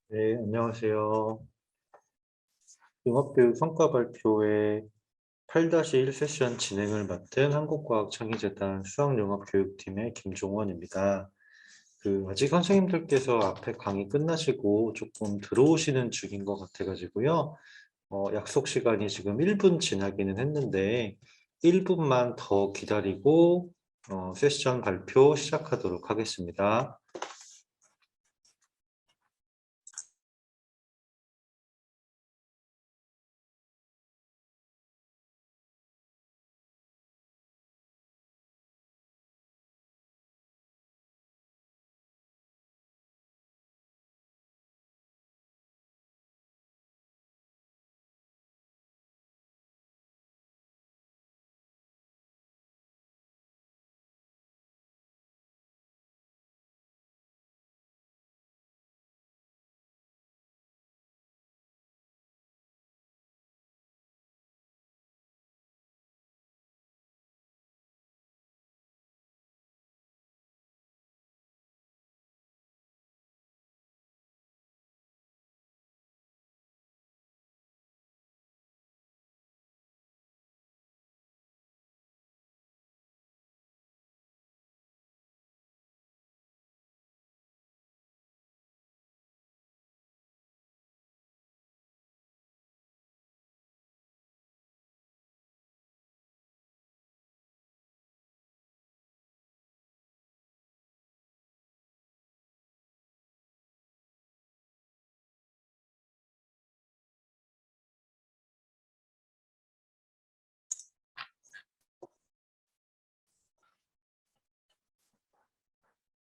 네, 안녕하세요. 융합교육 성과 발표회 8-1 세션 진행을 맡은 한국과학창의재단 수학융합교육팀의 김종원입니다. 아직 선생님들께서 앞에 강의 끝나시고 조금 들어오시는 중인 것 같아가지고요. 약속 시간이 지금 1분 지나기는 했는데 1분만 더 기다리고 세션 발표 시작하도록 하겠습니다.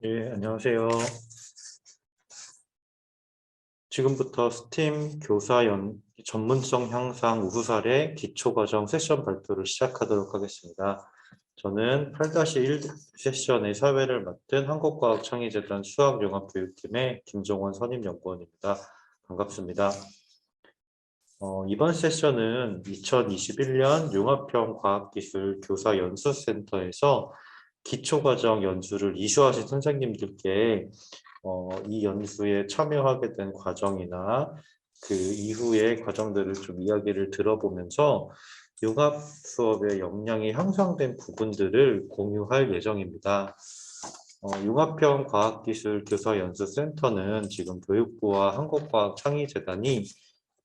예, 안녕하세요. 지금부터 스팀 교사 전문성 향상 우수 사례 기초과정 세션 발표를 시작하도록 하겠습니다. 저는 8-1 세션의 사회를 맡은 한국과학창의재단 수학융합교육팀의 김종원 선임연구원입니다. 반갑습니다. 이번 세션은 2021년 융합형 과학기술 교사 연수센터에서 기초과정 연수를 이수하신 선생님들께 이 연수에 참여하게 된 과정이나 그 이후의 과정들을 좀 이야기를 들어보면서 융합 수업의 역량이 향상된 부분들을 공유할 예정입니다. 융합형 과학기술 교사연수센터는 지금 교육부와 한국과학창의재단이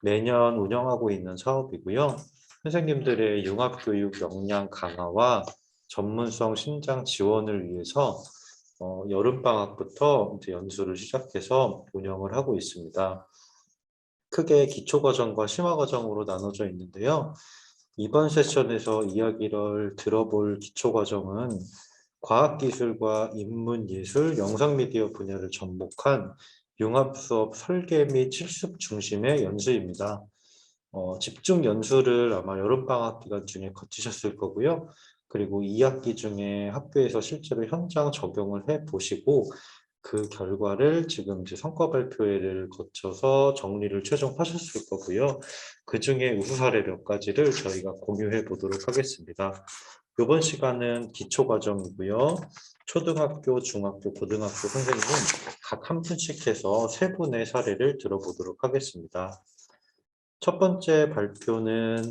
매년 운영하고 있는 사업이고요. 선생님들의 융합교육 역량 강화와 전문성 신장 지원을 위해서 여름방학부터 이제 연수를 시작해서 운영을 하고 있습니다. 크게 기초과정과 심화과정으로 나눠져 있는데요. 이번 세션에서 이야기를 들어볼 기초과정은 과학기술과 인문예술, 영상미디어 분야를 접목한 융합수업 설계 및 실습 중심의 연수입니다. 집중 연수를 아마 여름방학 기간 중에 거치셨을 거고요. 그리고 2학기 중에 학교에서 실제로 현장 적용을 해 보시고 그 결과를 지금 이제 성과 발표회를 거쳐서 정리를 최종하셨을 거고요. 그 중에 우수 사례 몇 가지를 저희가 공유해 보도록 하겠습니다. 이번 시간은 기초과정이고요. 초등학교, 중학교, 고등학교 선생님 각 한 분씩 해서 세 분의 사례를 들어보도록 하겠습니다. 첫 번째 발표는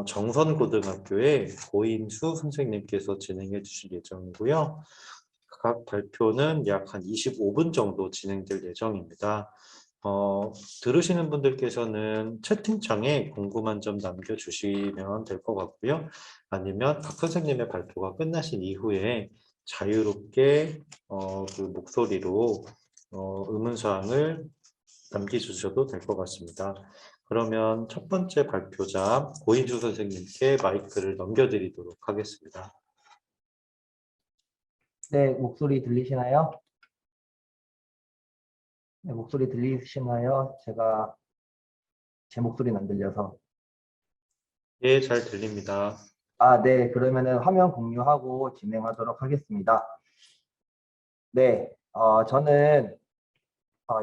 정선고등학교의 고인수 선생님께서 진행해 주실 예정이고요. 각 발표는 약 한 25분 정도 진행될 예정입니다. 들으시는 분들께서는 채팅창에 궁금한 점 남겨주시면 될 것 같고요. 아니면 각 선생님의 발표가 끝나신 이후에 자유롭게 그 목소리로 의문사항을 남겨주셔도 될 것 같습니다. 그러면 첫 번째 발표자 고인주 선생님께 마이크를 넘겨드리도록 하겠습니다. 네, 목소리 들리시나요? 네, 목소리 들리시나요? 제 목소리는 안 들려서. 예, 잘 들립니다. 네, 그러면은 화면 공유하고 진행하도록 하겠습니다. 네, 저는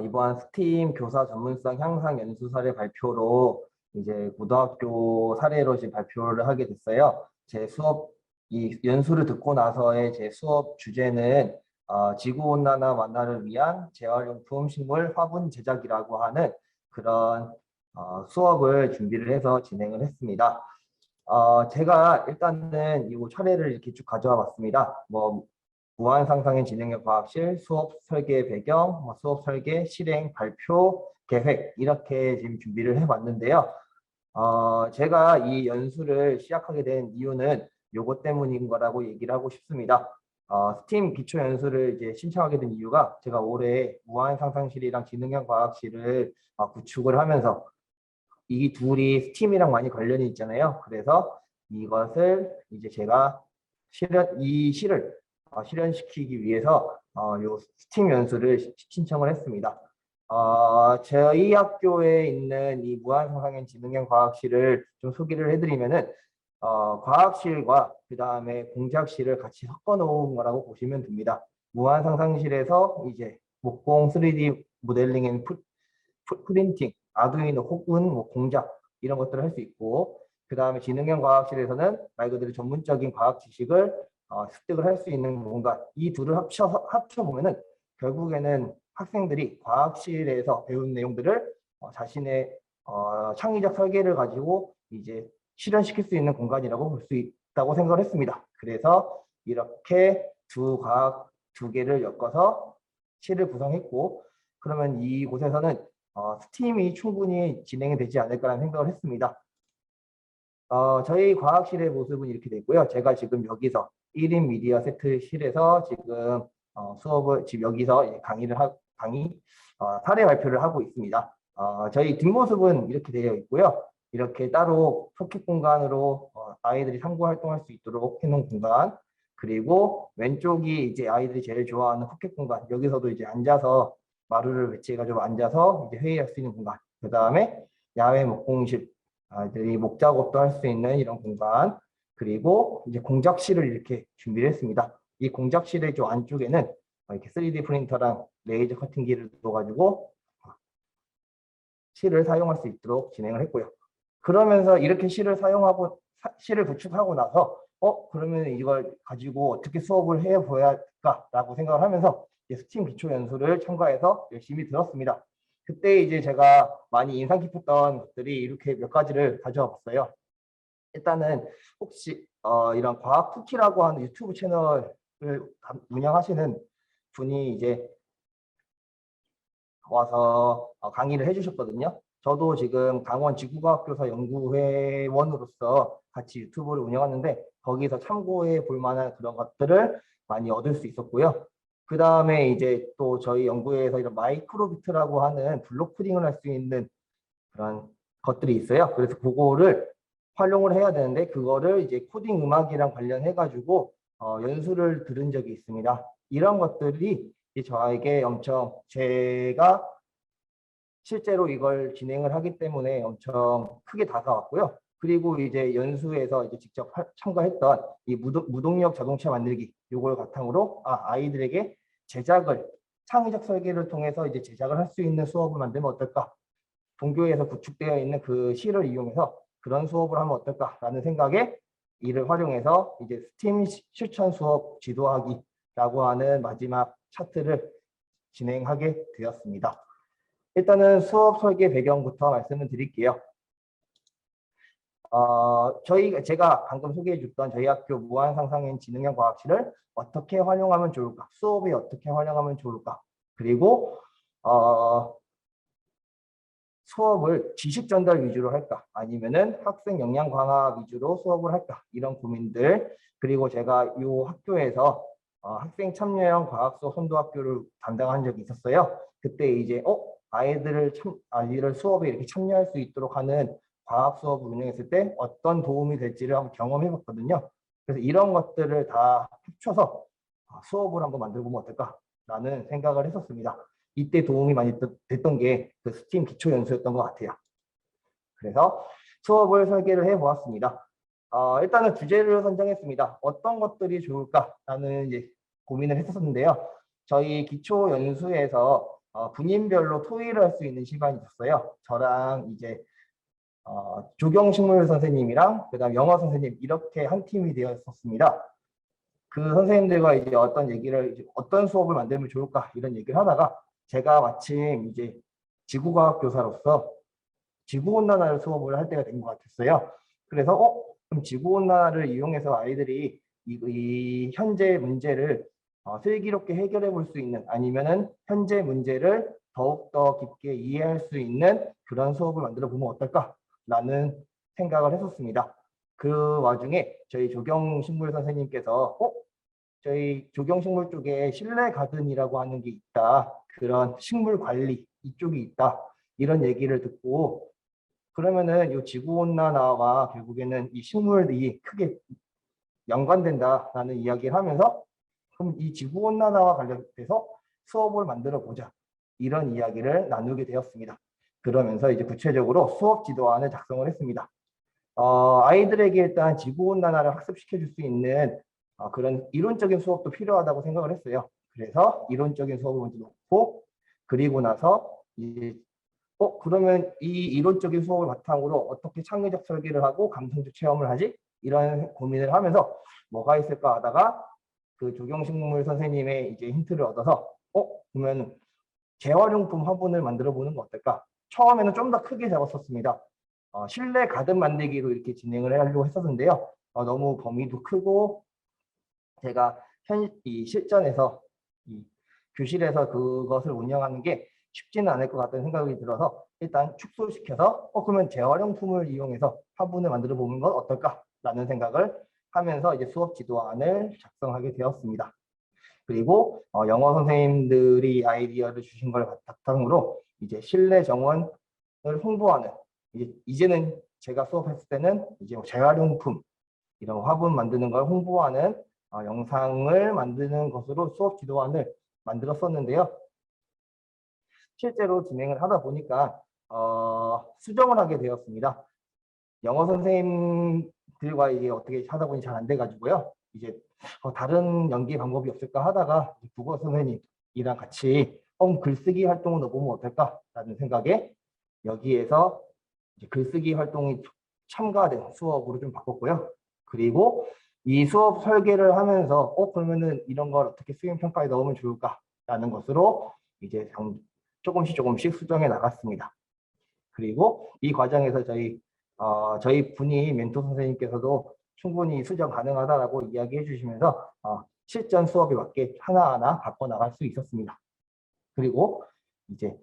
이번 스팀 교사 전문성 향상 연수 사례 발표로 이제 고등학교 사례로 지금 발표를 하게 됐어요. 이 연수를 듣고 나서의 제 수업 주제는 지구온난화 완화를 위한 재활용품 식물 화분 제작이라고 하는 그런 수업을 준비를 해서 진행을 했습니다. 제가 일단은 이 차례를 이렇게 쭉 가져와 봤습니다. 뭐 무한상상의 진행력 과학실 수업 설계 배경, 수업 설계 실행 발표 계획 이렇게 지금 준비를 해봤는데요. 제가 이 연수를 시작하게 된 이유는 요것 때문인 거라고 얘기를 하고 싶습니다. 스팀 기초 연수를 이제 신청하게 된 이유가 제가 올해 무한상상실이랑 지능형 과학실을 구축을 하면서 이 둘이 스팀이랑 많이 관련이 있잖아요. 그래서 이것을 이제 제가 이 실을 실현시키기 위해서 요 스팀 연수를 신청을 했습니다. 저희 학교에 있는 이 무한상상행 지능형 과학실을 좀 소개를 해드리면은 과학실과 그 다음에 공작실을 같이 섞어 놓은 거라고 보시면 됩니다. 무한상상실에서 이제 목공 3D 모델링 앤 프린팅, 아두이노 혹은 뭐 공작 이런 것들을 할 수 있고, 그 다음에 지능형 과학실에서는 말 그대로 전문적인 과학 지식을 습득을 할 수 있는 공간. 이 둘을 합쳐보면은 결국에는 학생들이 과학실에서 배운 내용들을 자신의 창의적 설계를 가지고 이제 실현시킬 수 있는 공간이라고 볼 수 있다고 생각을 했습니다. 그래서 이렇게 두 개를 엮어서 실을 구성했고, 그러면 이곳에서는 스팀이 충분히 진행이 되지 않을까라는 생각을 했습니다. 저희 과학실의 모습은 이렇게 되고요. 제가 지금 여기서 1인 미디어 세트실에서 지금 수업을 지금 여기서 사례 발표를 하고 있습니다. 저희 뒷모습은 이렇게 되어 있고요. 이렇게 따로 소켓 공간으로 아이들이 상부 활동할 수 있도록 해놓은 공간, 그리고 왼쪽이 이제 아이들이 제일 좋아하는 포켓 공간, 여기서도 이제 앉아서 마루를 배치해가지고 앉아서 이제 회의할 수 있는 공간, 그 다음에 야외 목공실, 아이들이 목작업도 할 수 있는 이런 공간, 그리고 이제 공작실을 이렇게 준비를 했습니다. 이 공작실의 좀 안쪽에는 이렇게 3D 프린터랑 레이저 커팅기를 둬가지고 실을 사용할 수 있도록 진행을 했고요. 그러면서 이렇게 실을 구축하고 나서 그러면 이걸 가지고 어떻게 수업을 해 보여야 할까라고 생각을 하면서 스팀 기초 연수를 참가해서 열심히 들었습니다. 그때 이제 제가 많이 인상 깊었던 것들이 이렇게 몇 가지를 가져와 봤어요. 일단은 혹시 이런 과학 쿠키라고 하는 유튜브 채널을 운영하시는 분이 이제 와서 강의를 해주셨거든요. 저도 지금 강원 지구과학교사 연구회원으로서 같이 유튜브를 운영하는데 거기서 참고해 볼 만한 그런 것들을 많이 얻을 수 있었고요. 그 다음에 이제 또 저희 연구회에서 이런 마이크로비트라고 하는 블록 코딩을 할 수 있는 그런 것들이 있어요. 그래서 그거를 활용을 해야 되는데 그거를 이제 코딩 음악이랑 관련해 가지고 연수를 들은 적이 있습니다. 이런 것들이 저에게 엄청 제가 실제로 이걸 진행을 하기 때문에 엄청 크게 다가왔고요. 그리고 이제 연수에서 이제 직접 참가했던 이 무동력 자동차 만들기 요걸 바탕으로 아이들에게 창의적 설계를 통해서 이제 제작을 할 수 있는 수업을 만들면 어떨까? 동교에서 구축되어 있는 그 실을 이용해서 그런 수업을 하면 어떨까라는 생각에 이를 활용해서 이제 스팀 실천 수업 지도하기라고 하는 마지막 차트를 진행하게 되었습니다. 일단은 수업 설계 배경부터 말씀을 드릴게요. 제가 방금 소개해 줬던 저희 학교 무한상상행 지능형 과학실을 어떻게 활용하면 좋을까? 수업에 어떻게 활용하면 좋을까? 그리고 수업을 지식 전달 위주로 할까? 아니면은 학생 역량 강화 위주로 수업을 할까? 이런 고민들. 그리고 제가 이 학교에서 학생 참여형 과학 수업 선도학교를 담당한 적이 있었어요. 그때 이제 아이들 수업에 이렇게 참여할 수 있도록 하는 과학 수업을 운영했을 때 어떤 도움이 될지를 한번 경험해 봤거든요. 그래서 이런 것들을 다 합쳐서 수업을 한번 만들어 보면 어떨까라는 생각을 했었습니다. 이때 도움이 많이 됐던 게 그 스팀 기초 연수였던 것 같아요. 그래서 수업을 설계를 해 보았습니다. 일단은 주제를 선정했습니다. 어떤 것들이 좋을까라는 이제 고민을 했었는데요. 저희 기초 연수에서 분인별로 토의를 할 수 있는 시간이 있었어요. 저랑 이제 조경식물 선생님이랑 그다음 영어 선생님 이렇게 한 팀이 되어 있었습니다. 그 선생님들과 이제 어떤 수업을 만들면 좋을까 이런 얘기를 하다가 제가 마침 이제 지구과학 교사로서 지구온난화를 수업을 할 때가 된 것 같았어요. 그래서 그럼 지구온난화를 이용해서 아이들이 이 현재 문제를 슬기롭게 해결해 볼 수 있는 아니면은 현재 문제를 더욱더 깊게 이해할 수 있는 그런 수업을 만들어 보면 어떨까라는 생각을 했었습니다. 그 와중에 저희 조경식물 선생님께서 저희 조경식물 쪽에 실내 가든이라고 하는 게 있다. 그런 식물 관리 이쪽이 있다. 이런 얘기를 듣고 그러면은 이 지구온난화와 결국에는 이 식물이 크게 연관된다라는 이야기를 하면서 그럼 이 지구온난화와 관련돼서 수업을 만들어 보자. 이런 이야기를 나누게 되었습니다. 그러면서 이제 구체적으로 수업 지도안을 작성을 했습니다. 아이들에게 일단 지구온난화를 학습시켜 줄 수 있는 그런 이론적인 수업도 필요하다고 생각을 했어요. 그래서 이론적인 수업을 먼저 놓고 그리고 나서 이제 그러면 이 이론적인 수업을 바탕으로 어떻게 창의적 설계를 하고 감성적 체험을 하지? 이런 고민을 하면서 뭐가 있을까 하다가 그 조경식물 선생님의 이제 힌트를 얻어서 그러면 재활용품 화분을 만들어 보는 거 어떨까? 처음에는 좀 더 크게 잡았었습니다. 실내 가든 만들기로 이렇게 진행을 하려고 했었는데요. 너무 범위도 크고 제가 이 실전에서 이 교실에서 그것을 운영하는 게 쉽지는 않을 것 같다는 생각이 들어서 일단 축소시켜서 그러면 재활용품을 이용해서 화분을 만들어 보는 건 어떨까라는 생각을 하면서 이제 수업 지도안을 작성하게 되었습니다. 그리고 영어 선생님들이 아이디어를 주신 걸 바탕으로 이제 실내 정원을 홍보하는 이제는 제가 수업했을 때는 이제 재활용품 이런 화분 만드는 걸 홍보하는 영상을 만드는 것으로 수업 지도안을 만들었었는데요. 실제로 진행을 하다 보니까 수정을 하게 되었습니다. 영어 선생님들과 이게 어떻게 하다 보니 잘 안 돼가지고요. 이제 다른 연기 방법이 없을까 하다가 국어 선생님이랑 같이 글쓰기 활동을 넣어보면 어떨까라는 생각에 여기에서 이제 글쓰기 활동이 첨가된 수업으로 좀 바꿨고요. 그리고 이 수업 설계를 하면서 그러면은 이런 걸 어떻게 수행 평가에 넣으면 좋을까라는 것으로 이제 조금씩 수정해 나갔습니다. 그리고 이 과정에서 저희 분이 멘토 선생님께서도 충분히 수정 가능하다라고 이야기해 주시면서 실전 수업에 맞게 하나하나 바꿔 나갈 수 있었습니다. 그리고 이제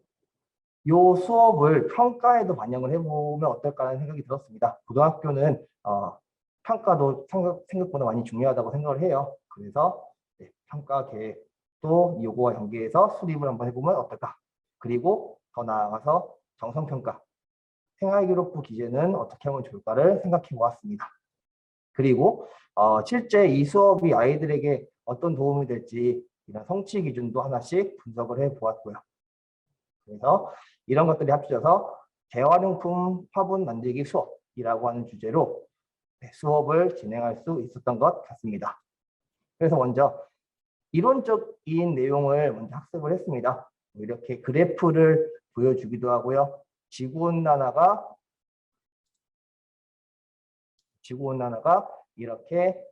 요 수업을 평가에도 반영을 해보면 어떨까라는 생각이 들었습니다. 고등학교는 평가도 생각보다 많이 중요하다고 생각을 해요. 그래서 평가 계획도 요거와 연계해서 수립을 한번 해보면 어떨까. 그리고 더 나아가서 정성평가, 생활기록부 기재는 어떻게 하면 좋을까를 생각해 보았습니다. 그리고 실제 이 수업이 아이들에게 어떤 도움이 될지 이런 성취 기준도 하나씩 분석을 해 보았고요. 그래서 이런 것들이 합쳐져서 재활용품 화분 만들기 수업이라고 하는 주제로 수업을 진행할 수 있었던 것 같습니다. 그래서 먼저 이론적인 내용을 먼저 학습을 했습니다. 이렇게 그래프를 보여주기도 하고요. 지구온난화가 이렇게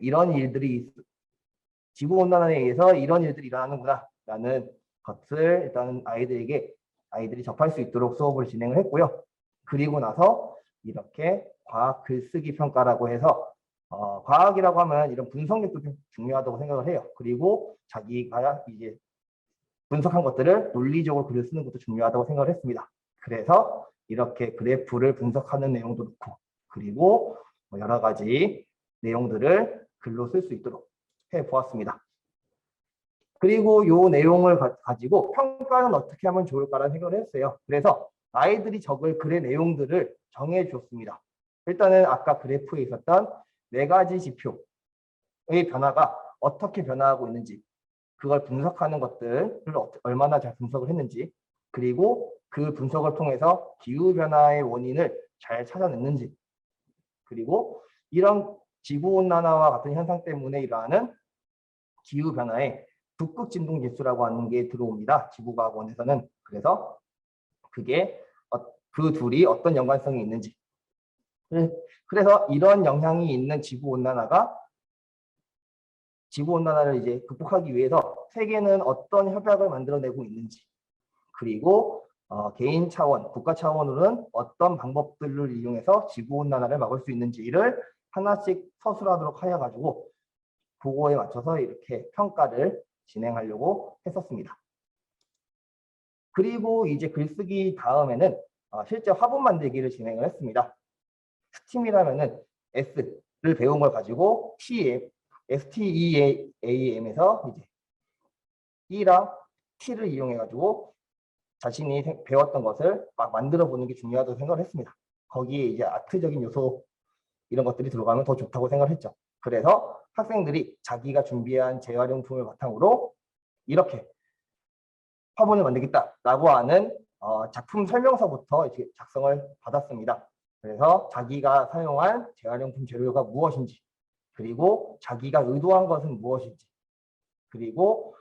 이런 일들이 지구온난화에 의해서 이런 일들이 일어나는구나 라는 것을 일단 아이들이 접할 수 있도록 수업을 진행을 했고요. 그리고 나서 이렇게 과학 글쓰기 평가라고 해서 과학이라고 하면 이런 분석력도 좀 중요하다고 생각을 해요. 그리고 자기가 이제 분석한 것들을 논리적으로 글을 쓰는 것도 중요하다고 생각을 했습니다. 그래서 이렇게 그래프를 분석하는 내용도 넣고 그리고 여러 가지 내용들을 글로 쓸 수 있도록 해보았습니다. 그리고 이 내용을 가지고 평가는 어떻게 하면 좋을까라는 생각을 했어요. 그래서 아이들이 적을 글의 내용들을 정해 줬습니다. 일단은 아까 그래프에 있었던 4가지 지표의 변화가 어떻게 변화하고 있는지 그걸 분석하는 것들을 얼마나 잘 분석을 했는지 그리고 그 분석을 통해서 기후변화의 원인을 잘 찾아냈는지 그리고 이런 지구온난화와 같은 현상 때문에 일어나는 기후변화의 북극진동지수라고 하는 게 들어옵니다. 지구과학원에서는. 그래서 그게 그 둘이 어떤 연관성이 있는지 그래서 이런 영향이 있는 지구온난화가 지구온난화를 이제 극복하기 위해서 세계는 어떤 협약을 만들어내고 있는지, 그리고 개인 차원, 국가 차원으로는 어떤 방법들을 이용해서 지구온난화를 막을 수 있는지를 하나씩 서술하도록 하여 가지고 그거에 맞춰서 이렇게 평가를 진행하려고 했었습니다. 그리고 이제 글쓰기 다음에는 실제 화분 만들기를 진행을 했습니다. 스팀이라면은 S를 배운 걸 가지고 STEAM에서 이제 E랑 T를 이용해 가지고 자신이 배웠던 것을 막 만들어 보는 게 중요하다고 생각을 했습니다. 거기에 이제 아트적인 요소 이런 것들이 들어가면 더 좋다고 생각을 했죠. 그래서 학생들이 자기가 준비한 재활용품을 바탕으로 이렇게 화분을 만들겠다라고 하는 작품 설명서부터 이렇게 작성을 받았습니다. 그래서 자기가 사용한 재활용품 재료가 무엇인지, 그리고 자기가 의도한 것은 무엇인지, 그리고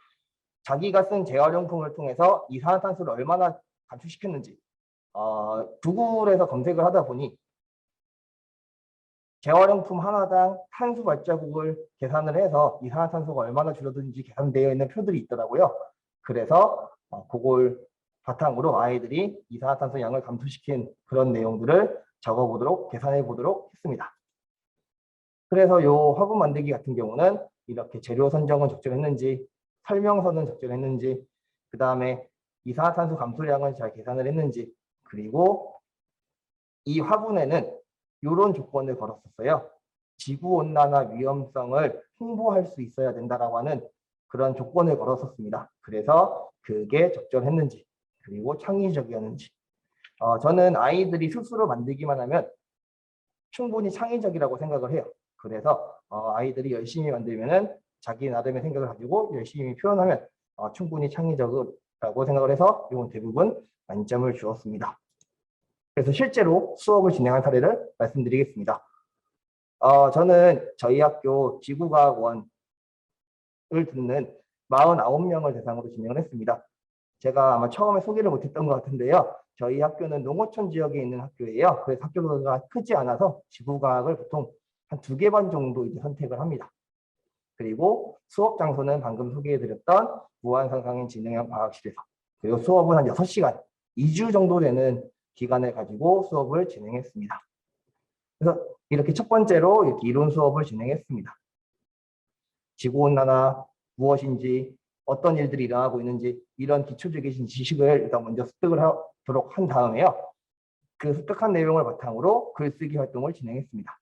자기가 쓴 재활용품을 통해서 이산화탄소를 얼마나 감축시켰는지, 구글에서 검색을 하다 보니 재활용품 하나당 탄소 발자국을 계산을 해서 이산화탄소가 얼마나 줄어드는지 계산되어 있는 표들이 있더라고요. 그래서 그걸 바탕으로 아이들이 이산화탄소 양을 감소시킨 그런 내용들을 적어보도록 계산해 보도록 했습니다. 그래서 요 화분 만들기 같은 경우는 이렇게 재료 선정은 적절했는지, 설명서는 적절했는지, 그 다음에 이산화탄소 감소량은 잘 계산을 했는지, 그리고 이 화분에는 이런 조건을 걸었었어요. 지구온난화 위험성을 홍보할 수 있어야 된다라고 하는 그런 조건을 걸었었습니다. 그래서 그게 적절했는지, 그리고 창의적이었는지. 저는 아이들이 스스로 만들기만 하면 충분히 창의적이라고 생각을 해요. 그래서 아이들이 열심히 만들면은 자기 나름의 생각을 가지고 열심히 표현하면 충분히 창의적이라고 생각을 해서 이건 대부분 만점을 주었습니다. 그래서 실제로 수업을 진행한 사례를 말씀드리겠습니다. 저는 저희 학교 지구과학원을 듣는 49명을 대상으로 진행을 했습니다. 제가 아마 처음에 소개를 못했던 것 같은데요. 저희 학교는 농어촌 지역에 있는 학교예요. 그래서 학교가 크지 않아서 지구과학을 보통 한 2개 반 정도 이제 선택을 합니다. 그리고 수업 장소는 방금 소개해드렸던 무한상상인 진흥형 과학실에서, 그리고 수업은 한 6시간, 2주 정도 되는 기간을 가지고 수업을 진행했습니다. 그래서 이렇게 첫 번째로 이렇게 이론 수업을 진행했습니다. 지구온난화 무엇인지, 어떤 일들이 일어나고 있는지, 이런 기초적인 지식을 일단 먼저 습득을 하도록 한 다음에요. 그 습득한 내용을 바탕으로 글쓰기 활동을 진행했습니다.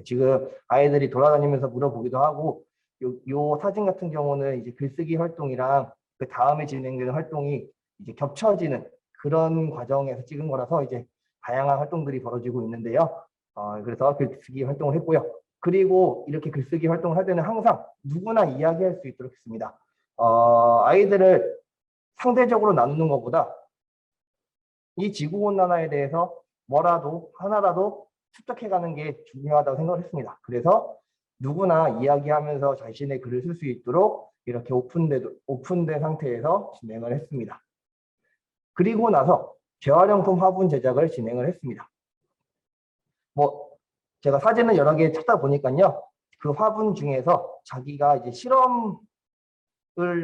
지금 아이들이 돌아다니면서 물어보기도 하고, 요 사진 같은 경우는 이제 글쓰기 활동이랑 그 다음에 진행되는 활동이 이제 겹쳐지는 그런 과정에서 찍은 거라서 이제 다양한 활동들이 벌어지고 있는데요. 그래서 글쓰기 활동을 했고요. 그리고 이렇게 글쓰기 활동을 할 때는 항상 누구나 이야기할 수 있도록 했습니다. 아이들을 상대적으로 나누는 것보다 이 지구온난화에 대해서 뭐라도 하나라도 습득해가는 게 중요하다고 생각을 했습니다. 그래서 누구나 이야기하면서 자신의 글을 쓸 수 있도록 이렇게 오픈된 상태에서 진행을 했습니다. 그리고 나서 재활용품 화분 제작을 진행을 했습니다. 제가 사진을 여러 개 찾다 보니까요. 그 화분 중에서 자기가 이제 실험을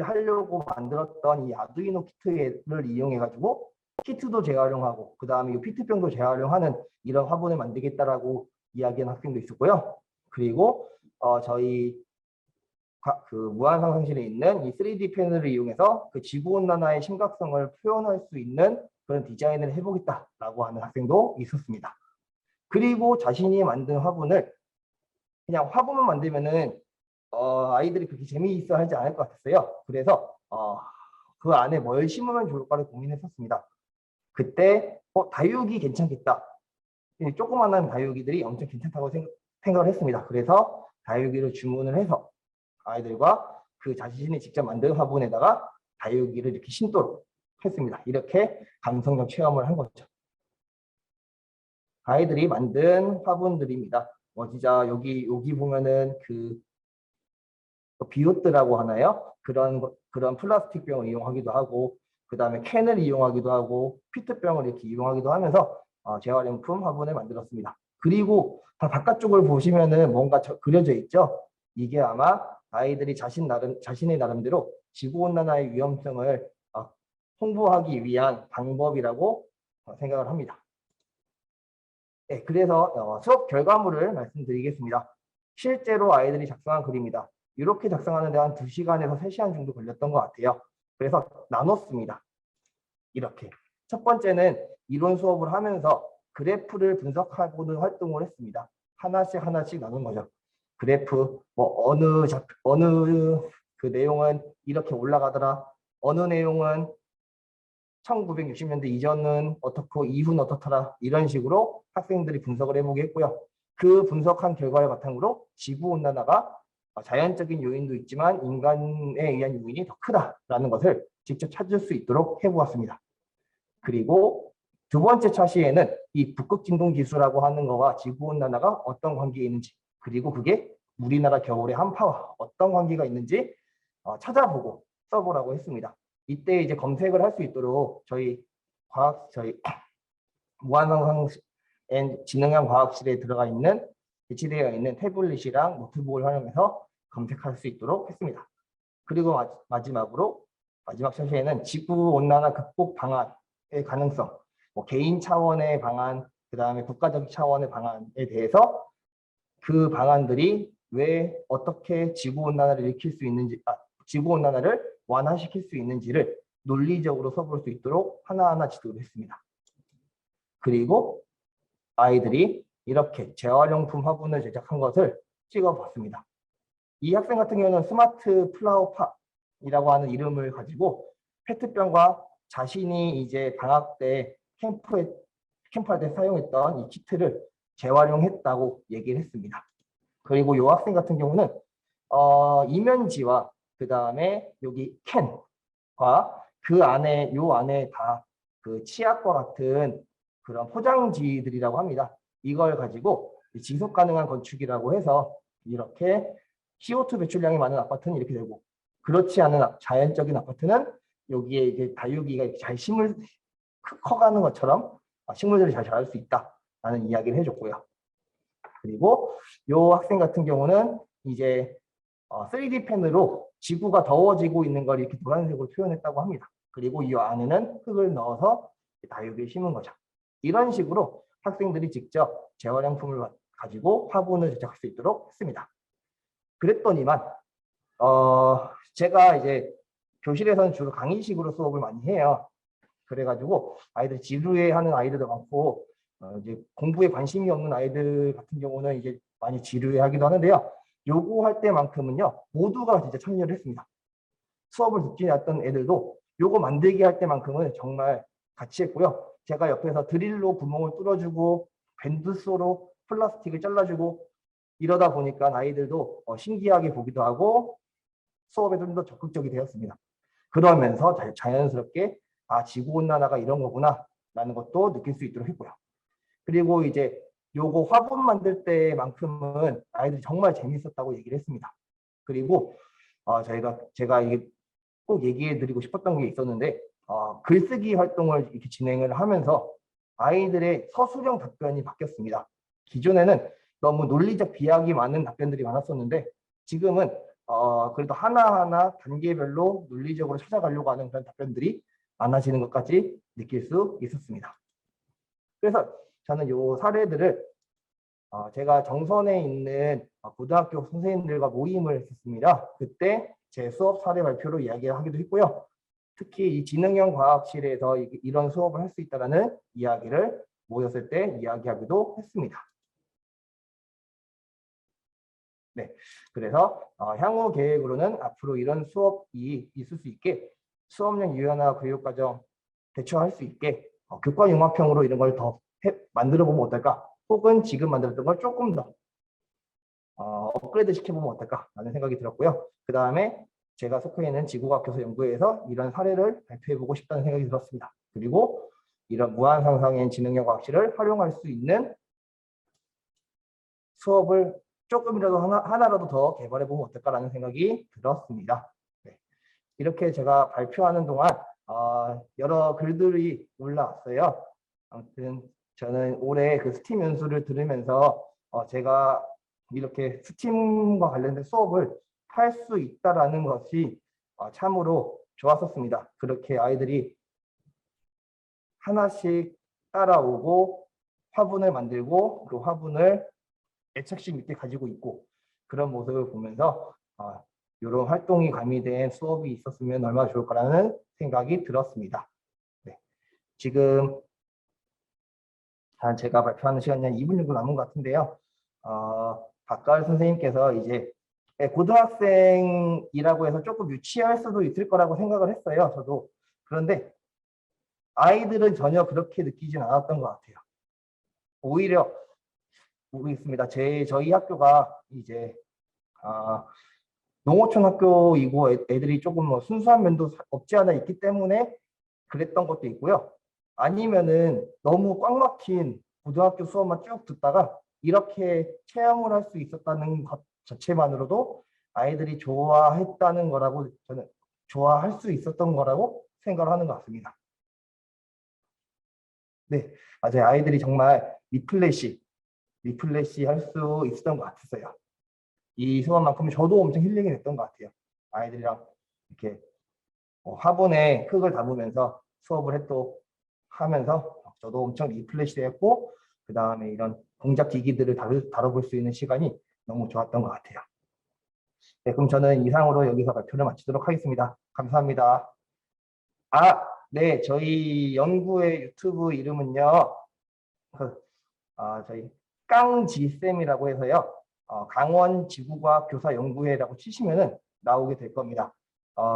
하려고 만들었던 이 아두이노 키트를 이용해 가지고 키트도 재활용하고 그 다음에 이 피트병도 재활용하는 이런 화분을 만들겠다라고 이야기한 학생도 있었고요. 그리고 저희 그 무한상상실에 있는 이 3D 펜을 이용해서 그 지구온난화의 심각성을 표현할 수 있는 그런 디자인을 해보겠다라고 하는 학생도 있었습니다. 그리고 자신이 만든 화분을 그냥 화분만 만들면은 아이들이 그렇게 재미있어 하지 않을 것 같았어요. 그래서 그 안에 뭘 심으면 좋을까를 고민했었습니다. 그때 다육이 괜찮겠다. 조그만한 다육이들이 엄청 괜찮다고 생각을 했습니다. 그래서 다육이를 주문을 해서 아이들과 그 자신이 직접 만든 화분에다가 다육이를 이렇게 심도록 했습니다. 이렇게 감성적 체험을 한 거죠. 아이들이 만든 화분들입니다. 진짜 여기 보면은 그 비오트라고 하나요? 그런 플라스틱 병을 이용하기도 하고, 그 다음에 캔을 이용하기도 하고, 피트병을 이렇게 이용하기도 하면서 재활용품 화분을 만들었습니다. 그리고 바깥쪽을 보시면은 뭔가 그려져 있죠? 이게 아마 아이들이 자신의 나름대로 지구온난화의 위험성을 홍보하기 위한 방법이라고 생각을 합니다. 네, 그래서 수업 결과물을 말씀드리겠습니다. 실제로 아이들이 작성한 글입니다. 이렇게 작성하는 데 한 2시간에서 3시간 정도 걸렸던 것 같아요. 그래서 나눴습니다. 이렇게. 첫 번째는 이론 수업을 하면서 그래프를 분석해보는 활동을 했습니다. 하나씩 나눈 거죠. 그래프, 뭐 어느 그 내용은 이렇게 올라가더라. 어느 내용은 1960년대 이전은 어떻고 이후는 어떻더라. 이런 식으로 학생들이 분석을 해보게 했고요. 그 분석한 결과를 바탕으로 지구온난화가 자연적인 요인도 있지만 인간에 의한 요인이 더 크다라는 것을 직접 찾을 수 있도록 해보았습니다. 그리고 두 번째 차시에는 이 북극진동 지수라고 하는 거와 지구온난화가 어떤 관계에 있는지, 그리고 그게 우리나라 겨울의 한파와 어떤 관계가 있는지 찾아보고 써보라고 했습니다. 이때 이제 검색을 할 수 있도록 저희 무한상상 지능형 과학실에 들어가 있는 배치되어 있는 태블릿이랑 노트북을 활용해서 검색할 수 있도록 했습니다. 그리고 마지막 차시에는 지구온난화 극복 방안의 가능성, 뭐 개인 차원의 방안, 그 다음에 국가적 차원의 방안에 대해서 그 방안들이 왜 어떻게 지구온난화를 일으킬 수 있는지, 지구온난화를 완화시킬 수 있는지를 논리적으로 써볼 수 있도록 하나하나 지도를 했습니다. 그리고 아이들이 이렇게 재활용품 화분을 제작한 것을 찍어봤습니다. 이 학생 같은 경우는 스마트 플라워팝이라고 하는 이름을 가지고 페트병과 자신이 이제 방학 때 캠프할 때 사용했던 이 키트를 재활용했다고 얘기를 했습니다. 그리고 이 학생 같은 경우는 이면지와 그 다음에 여기 캔과 그 안에 다 그 치약과 같은 그런 포장지들이라고 합니다. 이걸 가지고 지속 가능한 건축이라고 해서 이렇게 CO2 배출량이 많은 아파트는 이렇게 되고, 그렇지 않은 자연적인 아파트는 여기에 이제 다육이가 잘 커가는 것처럼 식물들이 잘 자랄 수 있다라는 이야기를 해줬고요. 그리고 이 학생 같은 경우는 이제 3D 펜으로 지구가 더워지고 있는 걸 이렇게 노란색으로 표현했다고 합니다. 그리고 이 안에는 흙을 넣어서 다육이를 심은 거죠. 이런 식으로 학생들이 직접 재활용품을 가지고 화분을 제작할 수 있도록 했습니다. 그랬더니만 제가 이제 교실에서는 주로 강의식으로 수업을 많이 해요. 그래가지고 아이들 지루해하는 아이들도 많고 이제 공부에 관심이 없는 아이들 같은 경우는 이제 많이 지루해하기도 하는데요. 요거 할 때만큼은요 모두가 진짜 참여를 했습니다. 수업을 듣지 않았던 애들도 요거 만들기 할 때만큼은 정말 같이 했고요. 제가 옆에서 드릴로 구멍을 뚫어주고 밴드소로 플라스틱을 잘라주고 이러다 보니까 아이들도 신기하게 보기도 하고 수업에 좀 더 적극적이 되었습니다. 그러면서 자연스럽게 지구온난화가 이런 거구나 라는 것도 느낄 수 있도록 했고요. 그리고 이제 요거 화분 만들 때만큼은 아이들이 정말 재밌었다고 얘기를 했습니다. 그리고 제가 이게 꼭 얘기해 드리고 싶었던 게 있었는데 글쓰기 활동을 이렇게 진행을 하면서 아이들의 서술형 답변이 바뀌었습니다. 기존에는 너무 논리적 비약이 많은 답변들이 많았었는데 지금은 그래도 하나하나 단계별로 논리적으로 찾아가려고 하는 그런 답변들이 많아지는 것까지 느낄 수 있었습니다. 그래서 저는 이 사례들을 제가 정선에 있는 고등학교 선생님들과 모임을 했습니다. 그때 제 수업 사례 발표로 이야기하기도 했고요. 특히 이 지능형 과학실에서 이런 수업을 할 수 있다는 이야기를 모였을 때 이야기하기도 했습니다. 네, 그래서 향후 계획으로는 앞으로 이런 수업이 있을 수 있게 수업량 유연화 교육과정 대처할 수 있게 교과 융합형으로 이런 걸 더 만들어 보면 어떨까? 혹은 지금 만들었던 걸 조금 더 업그레이드 시켜보면 어떨까라는 생각이 들었고요. 그 다음에 제가 속해 있는 지구과학교수 연구회에서 이런 사례를 발표해보고 싶다는 생각이 들었습니다. 그리고 이런 무한상상의 지능형 과학실을 활용할 수 있는 수업을 조금이라도 하나라도 더 개발해보면 어떨까라는 생각이 들었습니다. 네. 이렇게 제가 발표하는 동안 여러 글들이 올라왔어요. 아무튼 저는 올해 그 스팀 연수를 들으면서 제가 이렇게 스팀과 관련된 수업을 할 수 있다라는 것이 참으로 좋았었습니다. 그렇게 아이들이 하나씩 따라오고 화분을 만들고 그 화분을 애착심 있게 가지고 있고 그런 모습을 보면서 이런 활동이 가미된 수업이 있었으면 얼마나 좋을까라는 생각이 들었습니다. 네. 지금 제가 발표하는 시간이 한 2분 정도 남은 것 같은데요. 박가을 선생님께서 이제 고등학생이라고 해서 조금 유치할 수도 있을 거라고 생각을 했어요. 저도. 그런데 아이들은 전혀 그렇게 느끼진 않았던 것 같아요. 오히려 모르겠습니다. 저희 학교가 이제 농어촌 학교이고 애들이 조금 뭐 순수한 면도 없지 않아 있기 때문에 그랬던 것도 있고요. 아니면은 너무 꽉 막힌 고등학교 수업만 쭉 듣다가 이렇게 체험을 할 수 있었다는 것 자체만으로도 아이들이 좋아했다는 거라고 저는 좋아할 수 있었던 거라고 생각을 하는 것 같습니다. 네, 맞아요. 아이들이 정말 리플레시 할 수 있었던 것 같았어요. 이 수업만큼 저도 엄청 힐링이 됐던 것 같아요. 아이들이랑 이렇게 화분에 흙을 담으면서 수업을 또 하면서 저도 엄청 리플레시 됐고 그 다음에 이런 공작 기기들을 다뤄볼 수 있는 시간이 너무 좋았던 것 같아요. 네, 그럼 저는 이상으로 여기서 발표를 마치도록 하겠습니다. 감사합니다. 네, 저희 연구의 유튜브 이름은요. 저희 깡지쌤이라고 해서요. 강원 지구과학 교사 연구회라고 치시면은 나오게 될 겁니다.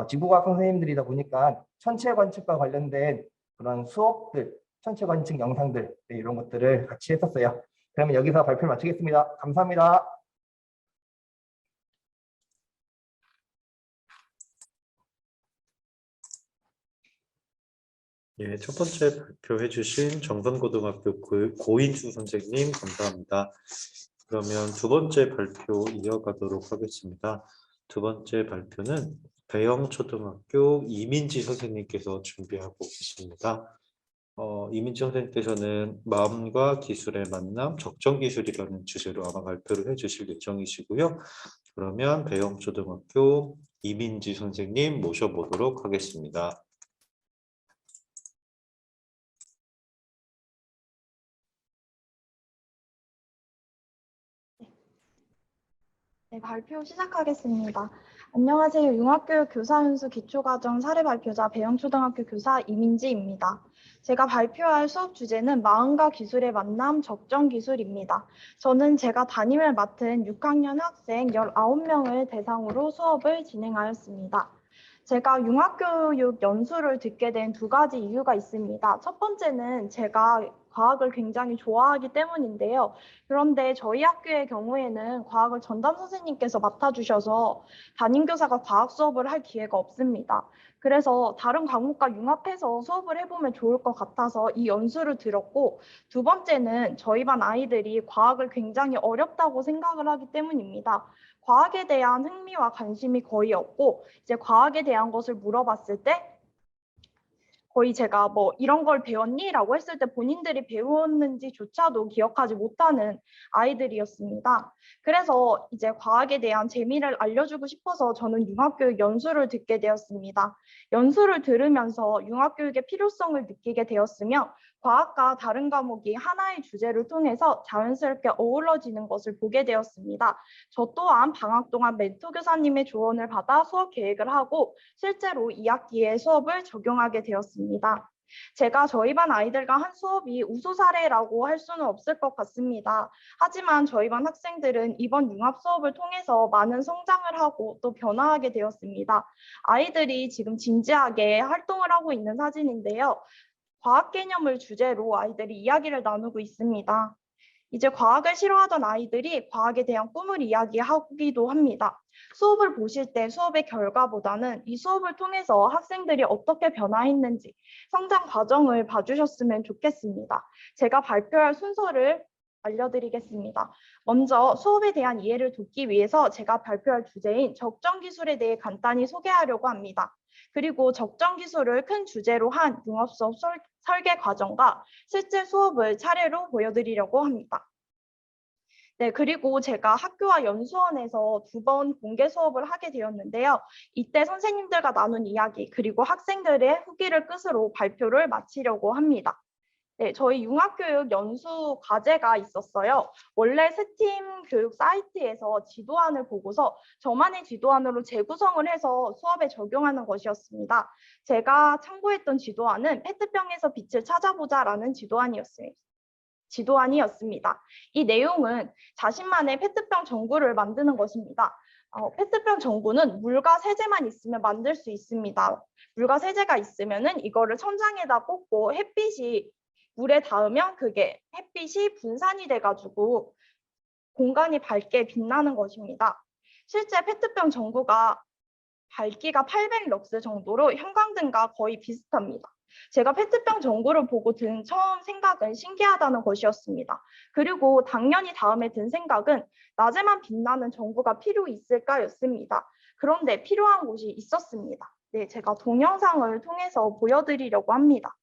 지구과학 선생님들이다 보니까 천체 관측과 관련된 그런 수업들, 천체 관측 영상들 네, 이런 것들을 같이 했었어요. 그러면 여기서 발표를 마치겠습니다. 감사합니다. 예, 첫 번째 발표해 주신 정선고등학교 고인수 선생님 감사합니다. 그러면 두 번째 발표 이어가도록 하겠습니다. 두 번째 발표는 배영초등학교 이민지 선생님께서 준비하고 계십니다. 이민지 선생님께서는 마음과 기술의 만남, 적정기술이라는 주제로 아마 발표를 해주실 예정이시고요. 그러면 배영초등학교 이민지 선생님 모셔보도록 하겠습니다. 네, 발표 시작하겠습니다. 안녕하세요. 융합교육 교사연수 기초과정 사례 발표자 배영초등학교 교사 이민지입니다. 제가 발표할 수업 주제는 마음과 기술의 만남 적정기술입니다. 저는 제가 담임을 맡은 6학년 학생 19명을 대상으로 수업을 진행하였습니다. 제가 융합교육 연수를 듣게 된 두 가지 이유가 있습니다. 첫 번째는 제가 과학을 굉장히 좋아하기 때문인데요. 그런데 저희 학교의 경우에는 과학을 전담 선생님께서 맡아주셔서 담임교사가 과학 수업을 할 기회가 없습니다. 그래서 다른 과목과 융합해서 수업을 해보면 좋을 것 같아서 이 연수를 들었고, 두 번째는 저희 반 아이들이 과학을 굉장히 어렵다고 생각을 하기 때문입니다. 과학에 대한 흥미와 관심이 거의 없고, 이제 과학에 대한 것을 물어봤을 때 거의 제가 뭐 이런 걸 배웠니? 라고 했을 때 본인들이 배웠는지조차도 기억하지 못하는 아이들이었습니다. 그래서 이제 과학에 대한 재미를 알려주고 싶어서 저는 융합교육 연수를 듣게 되었습니다. 연수를 들으면서 융합교육의 필요성을 느끼게 되었으며 과학과 다른 과목이 하나의 주제를 통해서 자연스럽게 어우러지는 것을 보게 되었습니다. 저 또한 방학 동안 멘토 교사님의 조언을 받아 수업 계획을 하고 실제로 2학기에 수업을 적용하게 되었습니다. 제가 저희 반 아이들과 한 수업이 우수 사례라고 할 수는 없을 것 같습니다. 하지만 저희 반 학생들은 이번 융합 수업을 통해서 많은 성장을 하고 또 변화하게 되었습니다. 아이들이 지금 진지하게 활동을 하고 있는 사진인데요. 과학 개념을 주제로 아이들이 이야기를 나누고 있습니다. 이제 과학을 싫어하던 아이들이 과학에 대한 꿈을 이야기하기도 합니다. 수업을 보실 때 수업의 결과보다는 이 수업을 통해서 학생들이 어떻게 변화했는지 성장 과정을 봐주셨으면 좋겠습니다. 제가 발표할 순서를 알려드리겠습니다. 먼저 수업에 대한 이해를 돕기 위해서 제가 발표할 주제인 적정 기술에 대해 간단히 소개하려고 합니다. 그리고 적정 기술을 큰 주제로 한 융합 수업 설계 과정과 실제 수업을 차례로 보여드리려고 합니다. 네, 그리고 제가 학교와 연수원에서 2번 공개 수업을 하게 되었는데요. 이때 선생님들과 나눈 이야기, 그리고 학생들의 후기를 끝으로 발표를 마치려고 합니다. 네, 저희 융합교육 연수 과제가 있었어요. 원래 세팀 교육 사이트에서 지도안을 보고서 저만의 지도안으로 재구성을 해서 수업에 적용하는 것이었습니다. 제가 참고했던 지도안은 페트병에서 빛을 찾아보자라는 지도안이었습니다. 이 내용은 자신만의 페트병 전구를 만드는 것입니다. 페트병 전구는 물과 세제만 있으면 만들 수 있습니다. 물과 세제가 있으면은 이거를 천장에다 꽂고 햇빛이 물에 닿으면 그게 햇빛이 분산이 돼가지고 공간이 밝게 빛나는 것입니다. 실제 페트병 전구가 밝기가 800럭스 정도로 형광등과 거의 비슷합니다. 제가 페트병 전구를 보고 든 처음 생각은 신기하다는 것이었습니다. 그리고 당연히 다음에 든 생각은 낮에만 빛나는 전구가 필요 있을까였습니다. 그런데 필요한 곳이 있었습니다. 네, 제가 동영상을 통해서 보여드리려고 합니다.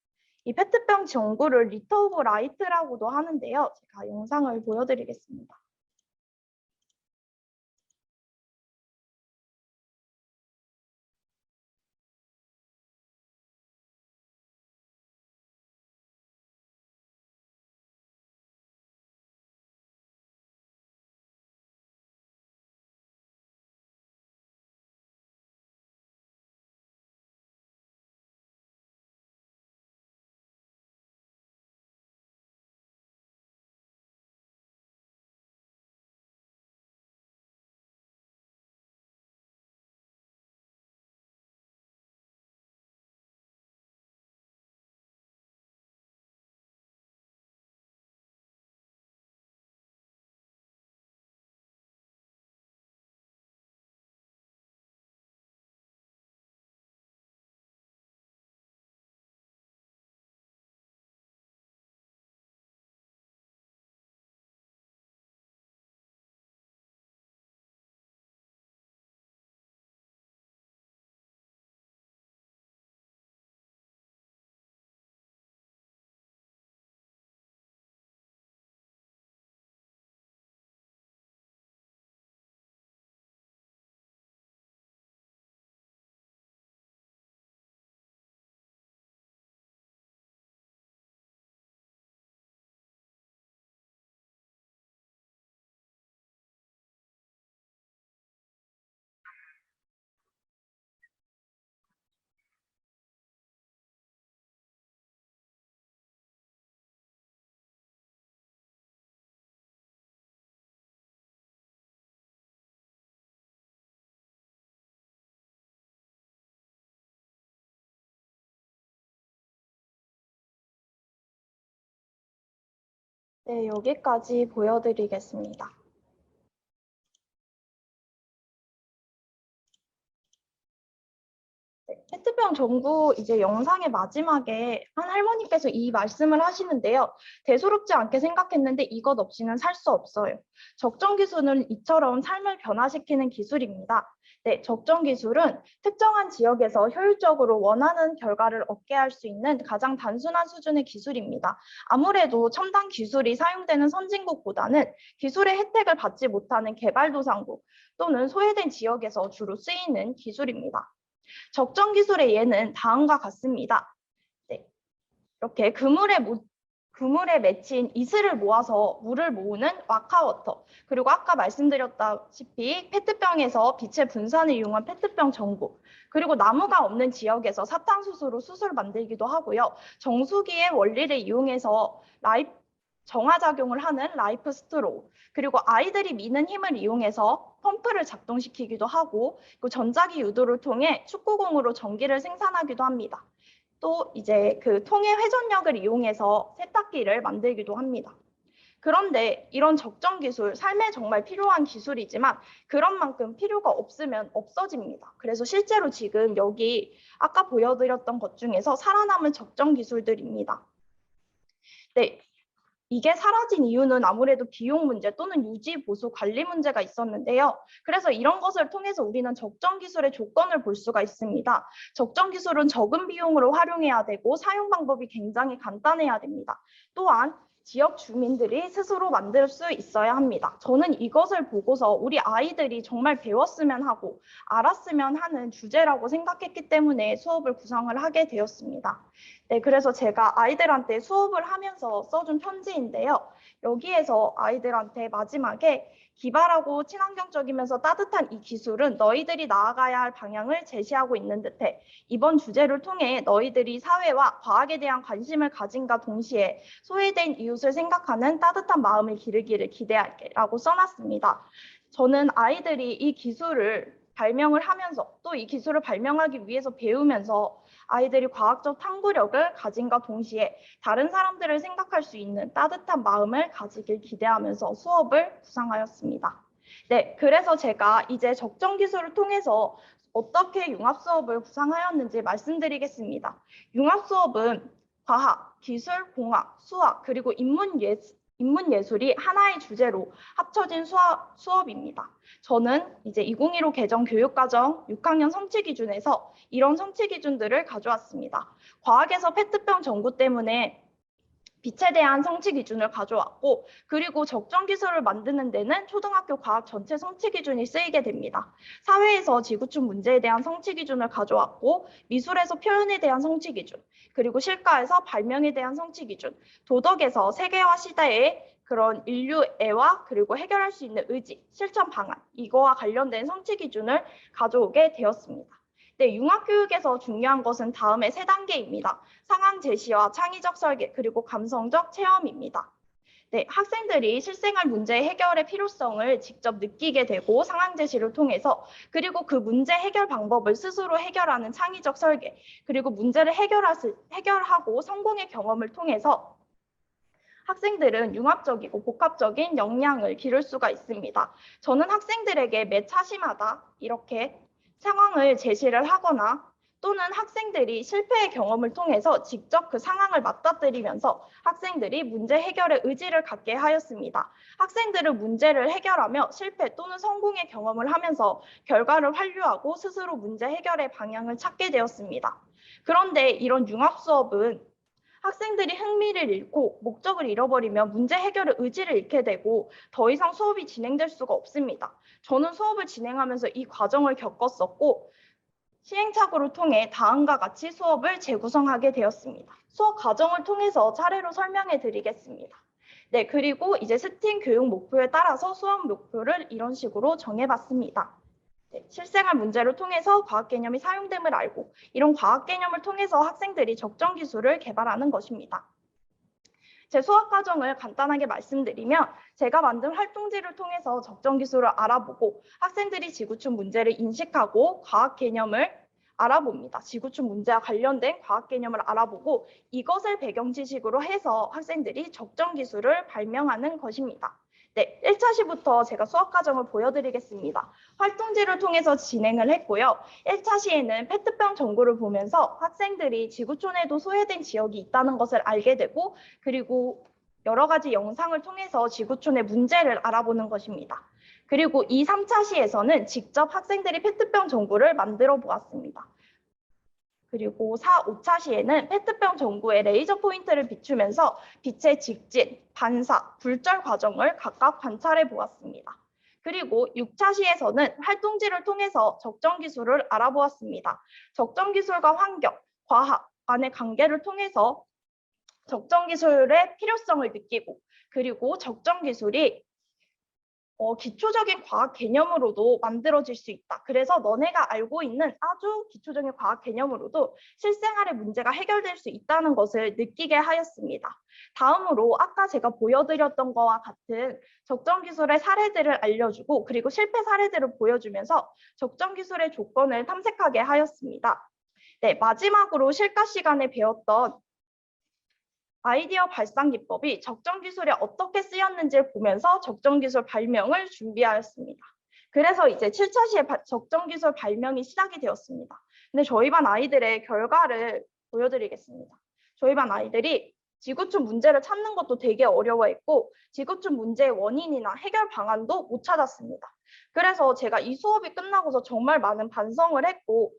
이 페트병 전구를 리터 오브 라이트라고도 하는데요. 제가 영상을 보여드리겠습니다. 네, 여기까지 보여드리겠습니다. 페트병 전구 이제 영상의 마지막에 한 할머니께서 이 말씀을 하시는데요. 대수롭지 않게 생각했는데 이것 없이는 살 수 없어요. 적정 기술은 이처럼 삶을 변화시키는 기술입니다. 네, 적정 기술은 특정한 지역에서 효율적으로 원하는 결과를 얻게 할 수 있는 가장 단순한 수준의 기술입니다. 아무래도 첨단 기술이 사용되는 선진국보다는 기술의 혜택을 받지 못하는 개발도상국 또는 소외된 지역에서 주로 쓰이는 기술입니다. 적정 기술의 예는 다음과 같습니다. 네, 이렇게 그물에 맺힌 이슬을 모아서 물을 모으는 와카워터, 그리고 아까 말씀드렸다시피 페트병에서 빛의 분산을 이용한 페트병 전구, 그리고 나무가 없는 지역에서 사탕수수로 숯을 만들기도 하고요. 정수기의 원리를 이용해서 정화작용을 하는 라이프 스트로우, 그리고 아이들이 미는 힘을 이용해서 펌프를 작동시키기도 하고, 그 전자기 유도를 통해 축구공으로 전기를 생산하기도 합니다. 또 이제 그 통의 회전력을 이용해서 세탁기를 만들기도 합니다. 그런데 이런 적정 기술, 삶에 정말 필요한 기술이지만 그런 만큼 필요가 없으면 없어집니다. 그래서 실제로 지금 여기 아까 보여드렸던 것 중에서 살아남은 적정 기술들입니다. 네, 이게 사라진 이유는 아무래도 비용 문제 또는 유지, 보수, 관리 문제가 있었는데요. 그래서 이런 것을 통해서 우리는 적정 기술의 조건을 볼 수가 있습니다. 적정 기술은 적은 비용으로 활용해야 되고 사용 방법이 굉장히 간단해야 됩니다. 또한 지역 주민들이 스스로 만들 수 있어야 합니다. 저는 이것을 보고서 우리 아이들이 정말 배웠으면 하고 알았으면 하는 주제라고 생각했기 때문에 수업을 구성을 하게 되었습니다. 네, 그래서 제가 아이들한테 수업을 하면서 써준 편지인데요. 여기에서 아이들한테 마지막에 기발하고 친환경적이면서 따뜻한 이 기술은 너희들이 나아가야 할 방향을 제시하고 있는 듯해. 이번 주제를 통해 너희들이 사회와 과학에 대한 관심을 가진과 동시에 소외된 이웃을 생각하는 따뜻한 마음을 기르기를 기대할게 라고 써놨습니다. 저는 아이들이 이 기술을 발명을 하면서 또 이 기술을 발명하기 위해서 배우면서 아이들이 과학적 탐구력을 가진과 동시에 다른 사람들을 생각할 수 있는 따뜻한 마음을 가지길 기대하면서 수업을 구상하였습니다. 네, 그래서 제가 이제 적정 기술을 통해서 어떻게 융합 수업을 구상하였는지 말씀드리겠습니다. 융합 수업은 과학, 기술, 공학, 수학, 그리고 인문예술이 하나의 주제로 합쳐진 수업입니다. 저는 이제 2015 개정 교육과정 6학년 성취 기준에서 이런 성취 기준들을 가져왔습니다. 과학에서 페트병 전구 때문에 빛에 대한 성취 기준을 가져왔고, 그리고 적정 기술을 만드는 데는 초등학교 과학 전체 성취 기준이 쓰이게 됩니다. 사회에서 지구촌 문제에 대한 성취 기준을 가져왔고, 미술에서 표현에 대한 성취 기준, 그리고 실과에서 발명에 대한 성취 기준, 도덕에서 세계화 시대의 그런 인류애와 그리고 해결할 수 있는 의지, 실천 방안, 이거와 관련된 성취 기준을 가져오게 되었습니다. 네, 융합교육에서 중요한 것은 다음의 3단계입니다. 상황 제시와 창의적 설계, 그리고 감성적 체험입니다. 네, 학생들이 실생활 문제 해결의 필요성을 직접 느끼게 되고 상황 제시를 통해서, 그리고 그 문제 해결 방법을 스스로 해결하는 창의적 설계, 그리고 문제를 해결하고 성공의 경험을 통해서 학생들은 융합적이고 복합적인 역량을 기를 수가 있습니다. 저는 학생들에게 매 차시마다 이렇게 상황을 제시를 하거나 또는 학생들이 실패의 경험을 통해서 직접 그 상황을 맞닥뜨리면서 학생들이 문제 해결의 의지를 갖게 하였습니다. 학생들은 문제를 해결하며 실패 또는 성공의 경험을 하면서 결과를 환류하고 스스로 문제 해결의 방향을 찾게 되었습니다. 그런데 이런 융합 수업은 학생들이 흥미를 잃고 목적을 잃어버리면 문제 해결의 의지를 잃게 되고 더 이상 수업이 진행될 수가 없습니다. 저는 수업을 진행하면서 이 과정을 겪었었고 시행착오를 통해 다음과 같이 수업을 재구성하게 되었습니다. 수업 과정을 통해서 차례로 설명해 드리겠습니다. 네, 그리고 이제 스팀 교육 목표에 따라서 수업 목표를 이런 식으로 정해봤습니다. 네, 실생활 문제를 통해서 과학 개념이 사용됨을 알고 이런 과학 개념을 통해서 학생들이 적정 기술을 개발하는 것입니다. 제 수업 과정을 간단하게 말씀드리면 제가 만든 활동지를 통해서 적정 기술을 알아보고 학생들이 지구촌 문제를 인식하고 과학 개념을 알아봅니다. 지구촌 문제와 관련된 과학 개념을 알아보고 이것을 배경 지식으로 해서 학생들이 적정 기술을 발명하는 것입니다. 네, 1차 시부터 제가 수업 과정을 보여드리겠습니다. 활동지를 통해서 진행을 했고요. 1차 시에는 페트병 전구를 보면서 학생들이 지구촌에도 소외된 지역이 있다는 것을 알게 되고 그리고 여러 가지 영상을 통해서 지구촌의 문제를 알아보는 것입니다. 그리고 이 3차 시에서는 직접 학생들이 페트병 전구를 만들어 보았습니다. 그리고 5차 시에는 페트병 전구에 레이저 포인트를 비추면서 빛의 직진, 반사, 굴절 과정을 각각 관찰해 보았습니다. 그리고 6차 시에서는 활동지를 통해서 적정 기술을 알아보았습니다. 적정 기술과 환경, 과학 간의 관계를 통해서 적정 기술의 필요성을 느끼고 그리고 적정 기술이 기초적인 과학 개념으로도 만들어질 수 있다. 그래서 너네가 알고 있는 아주 기초적인 과학 개념으로도 실생활의 문제가 해결될 수 있다는 것을 느끼게 하였습니다. 다음으로 아까 제가 보여드렸던 것과 같은 적정 기술의 사례들을 알려주고 그리고 실패 사례들을 보여주면서 적정 기술의 조건을 탐색하게 하였습니다. 네, 마지막으로 실가 시간에 배웠던 아이디어 발상 기법이 적정 기술에 어떻게 쓰였는지를 보면서 적정 기술 발명을 준비하였습니다. 그래서 이제 7차 시에 적정 기술 발명이 시작이 되었습니다. 근데 저희 반 아이들의 결과를 보여드리겠습니다. 저희 반 아이들이 지구촌 문제를 찾는 것도 되게 어려워했고 지구촌 문제의 원인이나 해결 방안도 못 찾았습니다. 그래서 제가 이 수업이 끝나고서 정말 많은 반성을 했고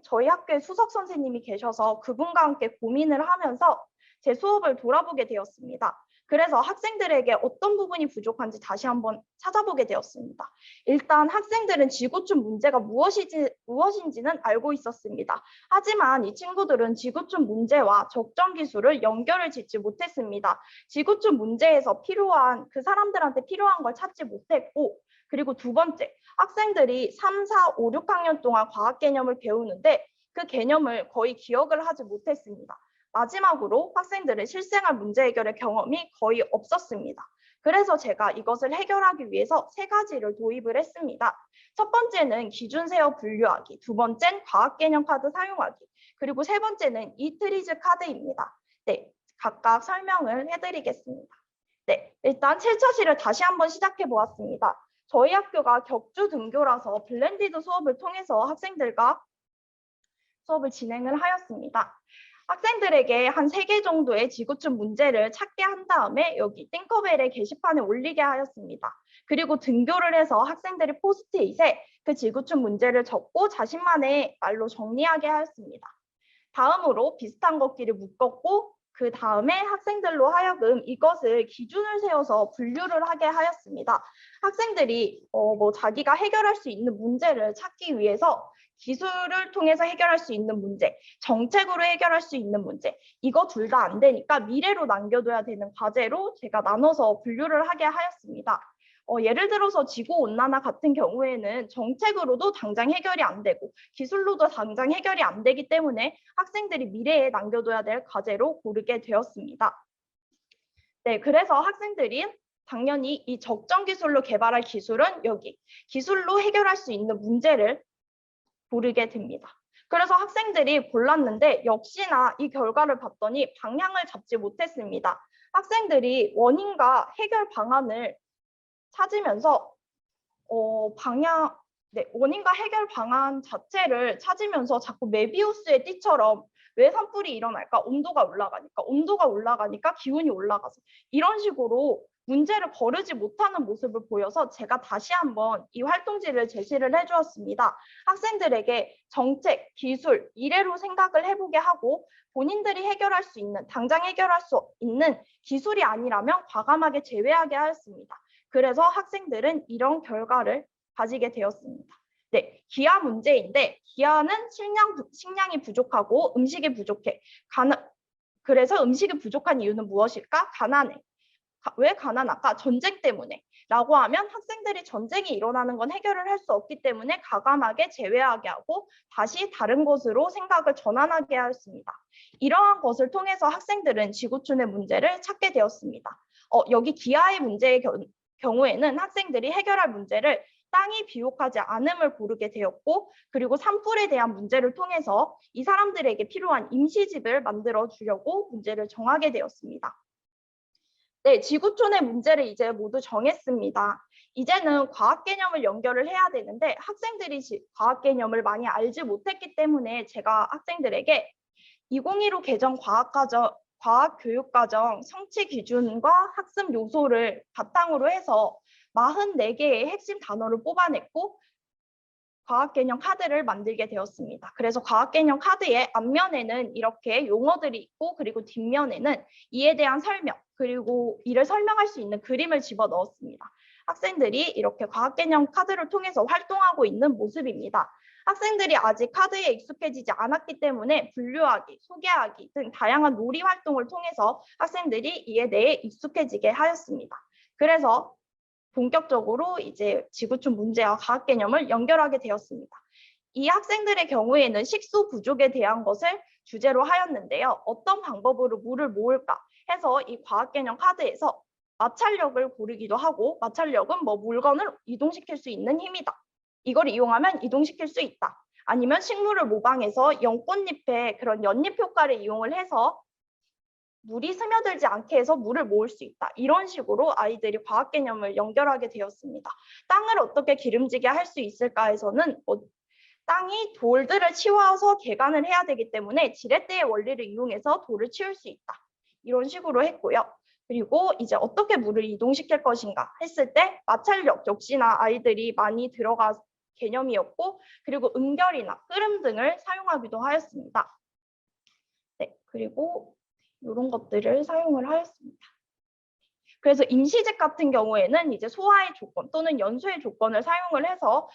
저희 학교에 수석 선생님이 계셔서 그분과 함께 고민을 하면서 제 수업을 돌아보게 되었습니다. 그래서 학생들에게 어떤 부분이 부족한지 다시 한번 찾아보게 되었습니다. 일단 학생들은 지구촌 문제가 무엇인지는 알고 있었습니다. 하지만 이 친구들은 지구촌 문제와 적정 기술을 연결을 짓지 못했습니다. 지구촌 문제에서 필요한 그 사람들한테 필요한 걸 찾지 못했고, 그리고 두 번째, 학생들이 3, 4, 5, 6학년 동안 과학 개념을 배우는데 그 개념을 거의 기억을 하지 못했습니다. 마지막으로 학생들은 실생활 문제 해결의 경험이 거의 없었습니다. 그래서 제가 이것을 해결하기 위해서 세 가지를 도입을 했습니다. 첫 번째는 기준 세어 분류하기, 두 번째는 과학 개념 카드 사용하기, 그리고 세 번째는 이트리즈 카드입니다. 네, 각각 설명을 해드리겠습니다. 네, 일단 7차시를 다시 한번 시작해 보았습니다. 저희 학교가 격주 등교라서 블렌디드 수업을 통해서 학생들과 수업을 진행을 하였습니다. 학생들에게 한 3개 정도의 지구촌 문제를 찾게 한 다음에 여기 띵커벨의 게시판에 올리게 하였습니다. 그리고 등교를 해서 학생들이 포스트잇에 그 지구촌 문제를 적고 자신만의 말로 정리하게 하였습니다. 다음으로 비슷한 것끼리 묶었고 그 다음에 학생들로 하여금 이것을 기준을 세워서 분류를 하게 하였습니다. 학생들이 자기가 해결할 수 있는 문제를 찾기 위해서 기술을 통해서 해결할 수 있는 문제, 정책으로 해결할 수 있는 문제, 이거 둘 다 안 되니까 미래로 남겨둬야 되는 과제로 제가 나눠서 분류를 하게 하였습니다. 예를 들어서 지구온난화 같은 경우에는 정책으로도 당장 해결이 안 되고 기술로도 당장 해결이 안 되기 때문에 학생들이 미래에 남겨둬야 될 과제로 고르게 되었습니다. 네, 그래서 학생들이 당연히 이 적정 기술로 개발할 기술은 여기 기술로 해결할 수 있는 문제를 고르게 됩니다. 그래서 학생들이 골랐는데 역시나 이 결과를 봤더니 방향을 잡지 못했습니다. 학생들이 원인과 해결 방안을 찾으면서 원인과 해결 방안 자체를 찾으면서 자꾸 메비우스의 띠처럼 왜 산불이 일어날까? 온도가 올라가니까 기온이 올라가서 이런 식으로 문제를 거르지 못하는 모습을 보여서 제가 다시 한번 이 활동지를 제시를 해주었습니다. 학생들에게 정책, 기술, 미래로 생각을 해보게 하고 본인들이 해결할 수 있는, 당장 해결할 수 있는 기술이 아니라면 과감하게 제외하게 하였습니다. 그래서 학생들은 이런 결과를 가지게 되었습니다. 네, 기아 문제인데 기아는 식량이 부족하고 음식이 부족해. 그래서 음식이 부족한 이유는 무엇일까? 가난해. 왜 가난할까? 전쟁 때문에. 라고 하면 학생들이 전쟁이 일어나는 건 해결을 할 수 없기 때문에 과감하게 제외하게 하고 다시 다른 것으로 생각을 전환하게 하였습니다. 이러한 것을 통해서 학생들은 지구촌의 문제를 찾게 되었습니다. 여기 기아의 문제의 경우에는 학생들이 해결할 문제를 땅이 비옥하지 않음을 고르게 되었고 그리고 산불에 대한 문제를 통해서 이 사람들에게 필요한 임시집을 만들어 주려고 문제를 정하게 되었습니다. 네, 지구촌의 문제를 이제 모두 정했습니다. 이제는 과학 개념을 연결을 해야 되는데 학생들이 과학 개념을 많이 알지 못했기 때문에 제가 학생들에게 2015 개정 과학교육과정 성취 기준과 학습 요소를 바탕으로 해서 44개의 핵심 단어를 뽑아냈고 과학개념 카드를 만들게 되었습니다. 그래서 과학개념 카드의 앞면에는 이렇게 용어들이 있고 그리고 뒷면에는 이에 대한 설명 그리고 이를 설명할 수 있는 그림을 집어넣었습니다. 학생들이 이렇게 과학개념 카드를 통해서 활동하고 있는 모습입니다. 학생들이 아직 카드에 익숙해지지 않았기 때문에 분류하기, 소개하기 등 다양한 놀이 활동을 통해서 학생들이 이에 대해 익숙해지게 하였습니다. 그래서 본격적으로 이제 지구촌 문제와 과학 개념을 연결하게 되었습니다. 이 학생들의 경우에는 식수 부족에 대한 것을 주제로 하였는데요. 어떤 방법으로 물을 모을까 해서 이 과학 개념 카드에서 마찰력을 고르기도 하고 마찰력은 물건을 이동시킬 수 있는 힘이다. 이걸 이용하면 이동시킬 수 있다. 아니면 식물을 모방해서 연꽃잎의 그런 연잎 효과를 이용을 해서 물이 스며들지 않게 해서 물을 모을 수 있다. 이런 식으로 아이들이 과학 개념을 연결하게 되었습니다. 땅을 어떻게 기름지게 할 수 있을까에서는 땅이 돌들을 치워서 개간을 해야 되기 때문에 지렛대의 원리를 이용해서 돌을 치울 수 있다. 이런 식으로 했고요. 그리고 이제 어떻게 물을 이동시킬 것인가 했을 때 마찰력 역시나 아이들이 많이 들어간 개념이었고 그리고 음결이나 끓음 등을 사용하기도 하였습니다. 네, 그리고 이런 것들을 사용을 하였습니다. 그래서 임시직 같은 경우에는 이제 소화의 조건 또는 연수의 조건을 사용을 해서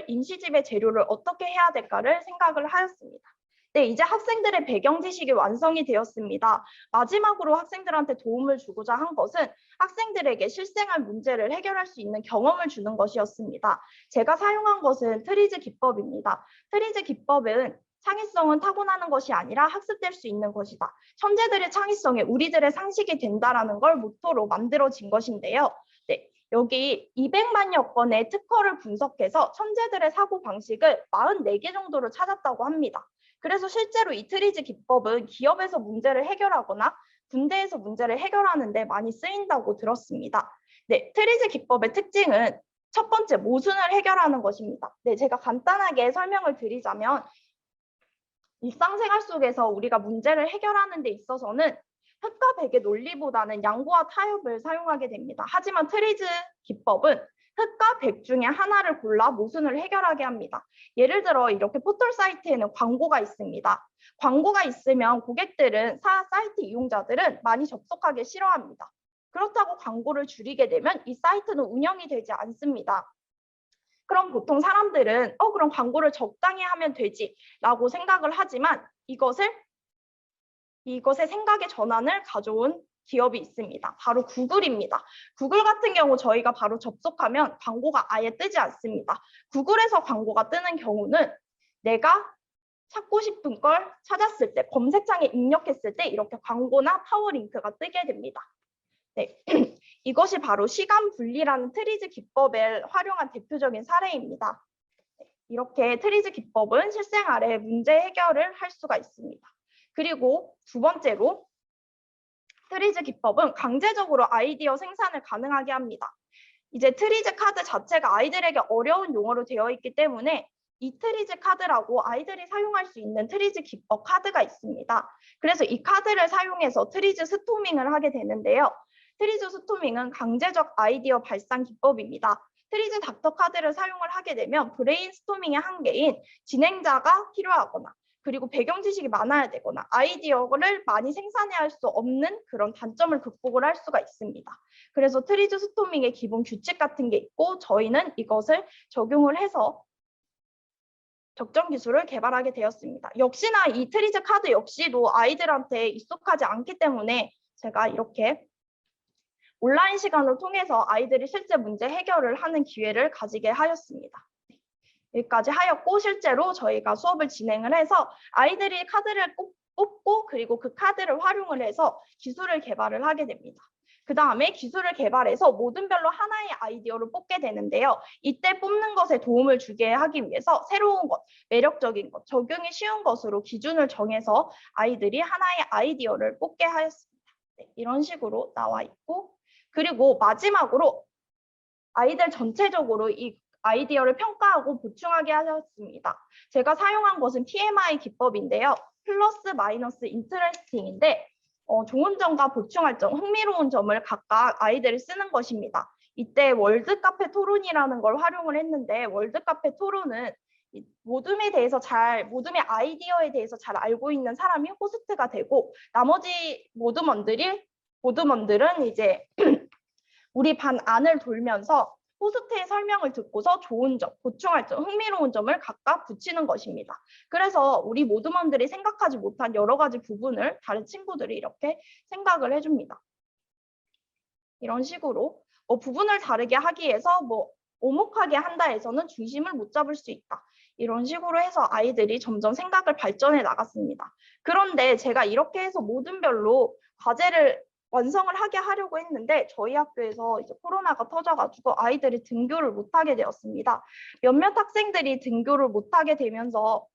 임시집의 재료를 어떻게 해야 될까를 생각을 하였습니다. 네, 이제 학생들의 배경 지식이 완성이 되었습니다. 마지막으로 학생들한테 도움을 주고자 한 것은 학생들에게 실생활 문제를 해결할 수 있는 경험을 주는 것이었습니다. 제가 사용한 것은 트리즈 기법입니다. 트리즈 기법은 창의성은 타고나는 것이 아니라 학습될 수 있는 것이다. 천재들의 창의성에 우리들의 상식이 된다라는 걸 모토로 만들어진 것인데요. 네, 여기 200만여 건의 특허를 분석해서 천재들의 사고 방식을 44개 정도를 찾았다고 합니다. 그래서 실제로 이 트리즈 기법은 기업에서 문제를 해결하거나 군대에서 문제를 해결하는 데 많이 쓰인다고 들었습니다. 네, 트리즈 기법의 특징은 첫 번째, 모순을 해결하는 것입니다. 네, 제가 간단하게 설명을 드리자면 일상생활 속에서 우리가 문제를 해결하는 데 있어서는 흑과 백의 논리보다는 양보와 타협을 사용하게 됩니다. 하지만 트리즈 기법은 흑과 백 중에 하나를 골라 모순을 해결하게 합니다. 예를 들어 이렇게 포털 사이트에는 광고가 있습니다. 광고가 있으면 고객들은 사이트 이용자들은 많이 접속하기 싫어합니다. 그렇다고 광고를 줄이게 되면 이 사이트는 운영이 되지 않습니다. 그럼 보통 사람들은 그럼 광고를 적당히 하면 되지라고 생각을 하지만 이것의 생각의 전환을 가져온 기업이 있습니다. 바로 구글입니다. 구글 같은 경우 저희가 바로 접속하면 광고가 아예 뜨지 않습니다. 구글에서 광고가 뜨는 경우는 내가 찾고 싶은 걸 찾았을 때, 검색창에 입력했을 때 이렇게 광고나 파워링크가 뜨게 됩니다. 네, 이것이 바로 시간 분리라는 트리즈 기법을 활용한 대표적인 사례입니다. 이렇게 트리즈 기법은 실생활에 문제 해결을 할 수가 있습니다. 그리고 두 번째로 트리즈 기법은 강제적으로 아이디어 생산을 가능하게 합니다. 이제 트리즈 카드 자체가 아이들에게 어려운 용어로 되어 있기 때문에 이 트리즈 카드라고 아이들이 사용할 수 있는 트리즈 기법 카드가 있습니다. 그래서 이 카드를 사용해서 트리즈 스토밍을 하게 되는데요. 트리즈 스토밍은 강제적 아이디어 발산 기법입니다. 트리즈 닥터 카드를 사용을 하게 되면 브레인스토밍의 한계인 진행자가 필요하거나 그리고 배경 지식이 많아야 되거나 아이디어를 많이 생산해야 할 수 없는 그런 단점을 극복을 할 수가 있습니다. 그래서 트리즈 스토밍의 기본 규칙 같은 게 있고 저희는 이것을 적용을 해서 적정 기술을 개발하게 되었습니다. 역시나 이 트리즈 카드 역시도 아이들한테 익숙하지 않기 때문에 제가 이렇게 온라인 시간을 통해서 아이들이 실제 문제 해결을 하는 기회를 가지게 하였습니다. 여기까지 하였고 실제로 저희가 수업을 진행을 해서 아이들이 카드를 뽑고 그리고 그 카드를 활용을 해서 기술을 개발을 하게 됩니다. 그 다음에 기술을 개발해서 모든별로 하나의 아이디어를 뽑게 되는데요. 이때 뽑는 것에 도움을 주게 하기 위해서 새로운 것, 매력적인 것, 적용이 쉬운 것으로 기준을 정해서 아이들이 하나의 아이디어를 뽑게 하였습니다. 네, 이런 식으로 나와 있고 그리고 마지막으로 아이들 전체적으로 이 아이디어를 평가하고 보충하게 하셨습니다. 제가 사용한 것은 PMI 기법인데요. 플러스 마이너스 인트레스팅인데 좋은 점과 보충할 점, 흥미로운 점을 각각 아이들이 쓰는 것입니다. 이때 월드카페 토론이라는 걸 활용을 했는데 월드카페 토론은 모둠에 대해서 모둠의 아이디어에 대해서 잘 알고 있는 사람이 호스트가 되고 나머지 모둠원들은 이제 우리 반 안을 돌면서 호스트의 설명을 듣고서 좋은 점, 보충할 점, 흥미로운 점을 각각 붙이는 것입니다. 그래서 우리 모둠원들이 생각하지 못한 여러 가지 부분을 다른 친구들이 이렇게 생각을 해줍니다. 이런 식으로 부분을 다르게 하기 위해서 오목하게 한다 해서는 중심을 못 잡을 수 있다. 이런 식으로 해서 아이들이 점점 생각을 발전해 나갔습니다. 그런데 제가 이렇게 해서 모든별로 과제를 완성을 하게 하려고 했는데 저희 학교에서 이제 코로나가 터져가지고 아이들이 등교를 못하게 되었습니다. 몇몇 학생들이 등교를 못하게 되면서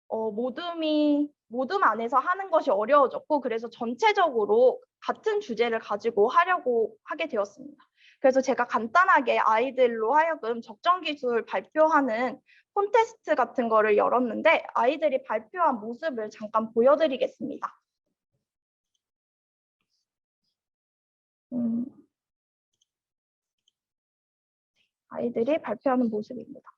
모둠 안에서 하는 것이 어려워졌고 그래서 전체적으로 같은 주제를 가지고 하려고 하게 되었습니다. 그래서 제가 간단하게 아이들로 하여금 적정 기술 발표하는 콘테스트 같은 거를 열었는데 아이들이 발표한 모습을 잠깐 보여드리겠습니다. 아이들이 발표하는 모습입니다.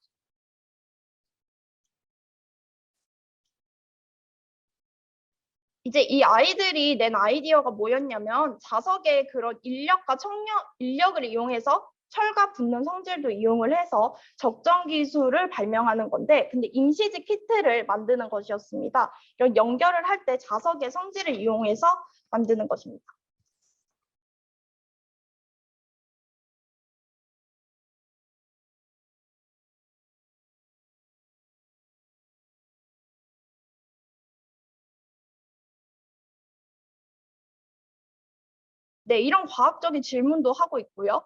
이제 이 아이들이 낸 아이디어가 뭐였냐면 자석의 그런 인력을 이용해서 철과 붙는 성질도 이용을 해서 적정 기술을 발명하는 건데, 근데 임시직 키트를 만드는 것이었습니다. 이런 연결을 할 때 자석의 성질을 이용해서 만드는 것입니다. 네, 이런 과학적인 질문도 하고 있고요.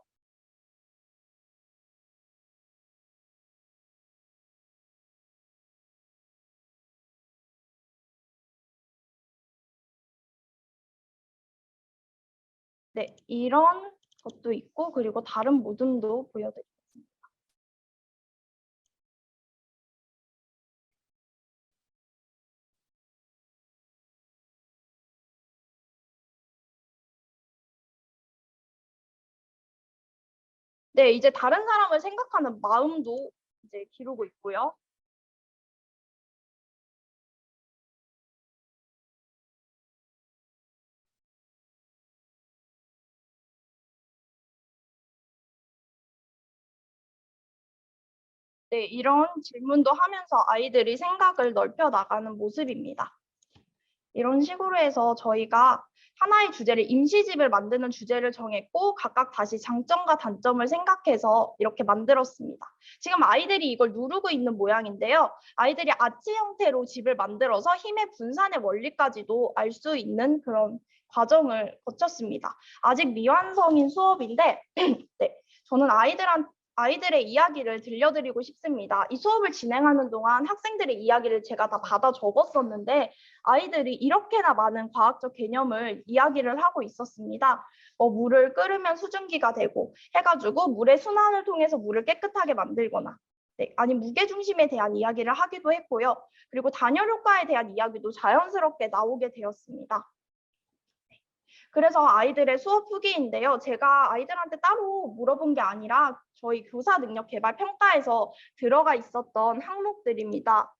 네, 이런 것도 있고, 그리고 다른 모둠도 보여드릴게요. 네, 이제 다른 사람을 생각하는 마음도 이제 기르고 있고요. 네, 이런 질문도 하면서 아이들이 생각을 넓혀 나가는 모습입니다. 이런 식으로 해서 저희가 하나의 주제를 임시집을 만드는 주제를 정했고 각각 다시 장점과 단점을 생각해서 이렇게 만들었습니다. 지금 아이들이 이걸 누르고 있는 모양인데요. 아이들이 아치 형태로 집을 만들어서 힘의 분산의 원리까지도 알 수 있는 그런 과정을 거쳤습니다. 아직 미완성인 수업인데 네, 저는 아이들의 이야기를 들려드리고 싶습니다. 이 수업을 진행하는 동안 학생들의 이야기를 제가 다 받아 적었었는데 아이들이 이렇게나 많은 과학적 개념을 이야기를 하고 있었습니다. 물을 끓으면 수증기가 되고 해가지고 물의 순환을 통해서 물을 깨끗하게 만들거나 네, 아니 무게중심에 대한 이야기를 하기도 했고요. 그리고 단열 효과에 대한 이야기도 자연스럽게 나오게 되었습니다. 그래서 아이들의 수업 후기인데요. 제가 아이들한테 따로 물어본 게 아니라 저희 교사 능력 개발 평가에서 들어가 있었던 항목들입니다.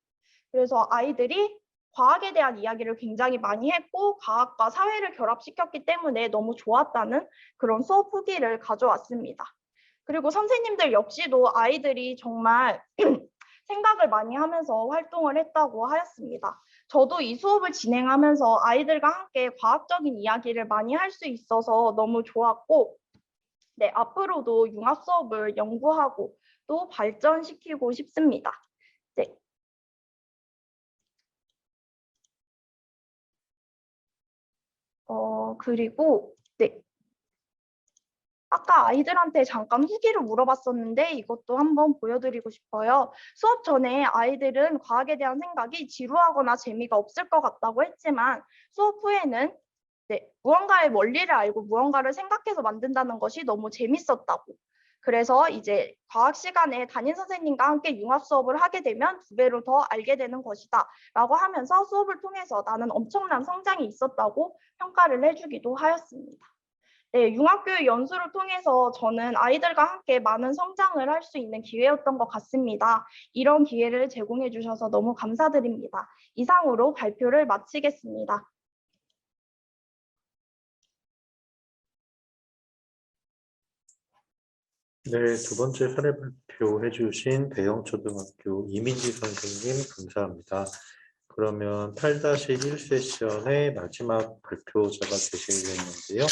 그래서 아이들이 과학에 대한 이야기를 굉장히 많이 했고 과학과 사회를 결합시켰기 때문에 너무 좋았다는 그런 수업 후기를 가져왔습니다. 그리고 선생님들 역시도 아이들이 정말 생각을 많이 하면서 활동을 했다고 하였습니다. 저도 이 수업을 진행하면서 아이들과 함께 과학적인 이야기를 많이 할 수 있어서 너무 좋았고 네, 앞으로도 융합 수업을 연구하고 또 발전시키고 싶습니다. 네. 그리고 네. 아까 아이들한테 잠깐 후기를 물어봤었는데 이것도 한번 보여드리고 싶어요. 수업 전에 아이들은 과학에 대한 생각이 지루하거나 재미가 없을 것 같다고 했지만 수업 후에는 네, 무언가의 원리를 알고 무언가를 생각해서 만든다는 것이 너무 재밌었다고. 그래서 이제 과학 시간에 담임 선생님과 함께 융합 수업을 하게 되면 2배로 더 알게 되는 것이다 라고 하면서 수업을 통해서 나는 엄청난 성장이 있었다고 평가를 해주기도 하였습니다. 네, 융합교육 연수를 통해서 저는 아이들과 함께 많은 성장을 할 수 있는 기회였던 것 같습니다. 이런 기회를 제공해 주셔서 너무 감사드립니다. 이상으로 발표를 마치겠습니다. 네, 두 번째 사례 발표해 주신 배영초등학교 이민지 선생님 감사합니다. 그러면 8-1 세션의 마지막 발표자가 되시겠는데요.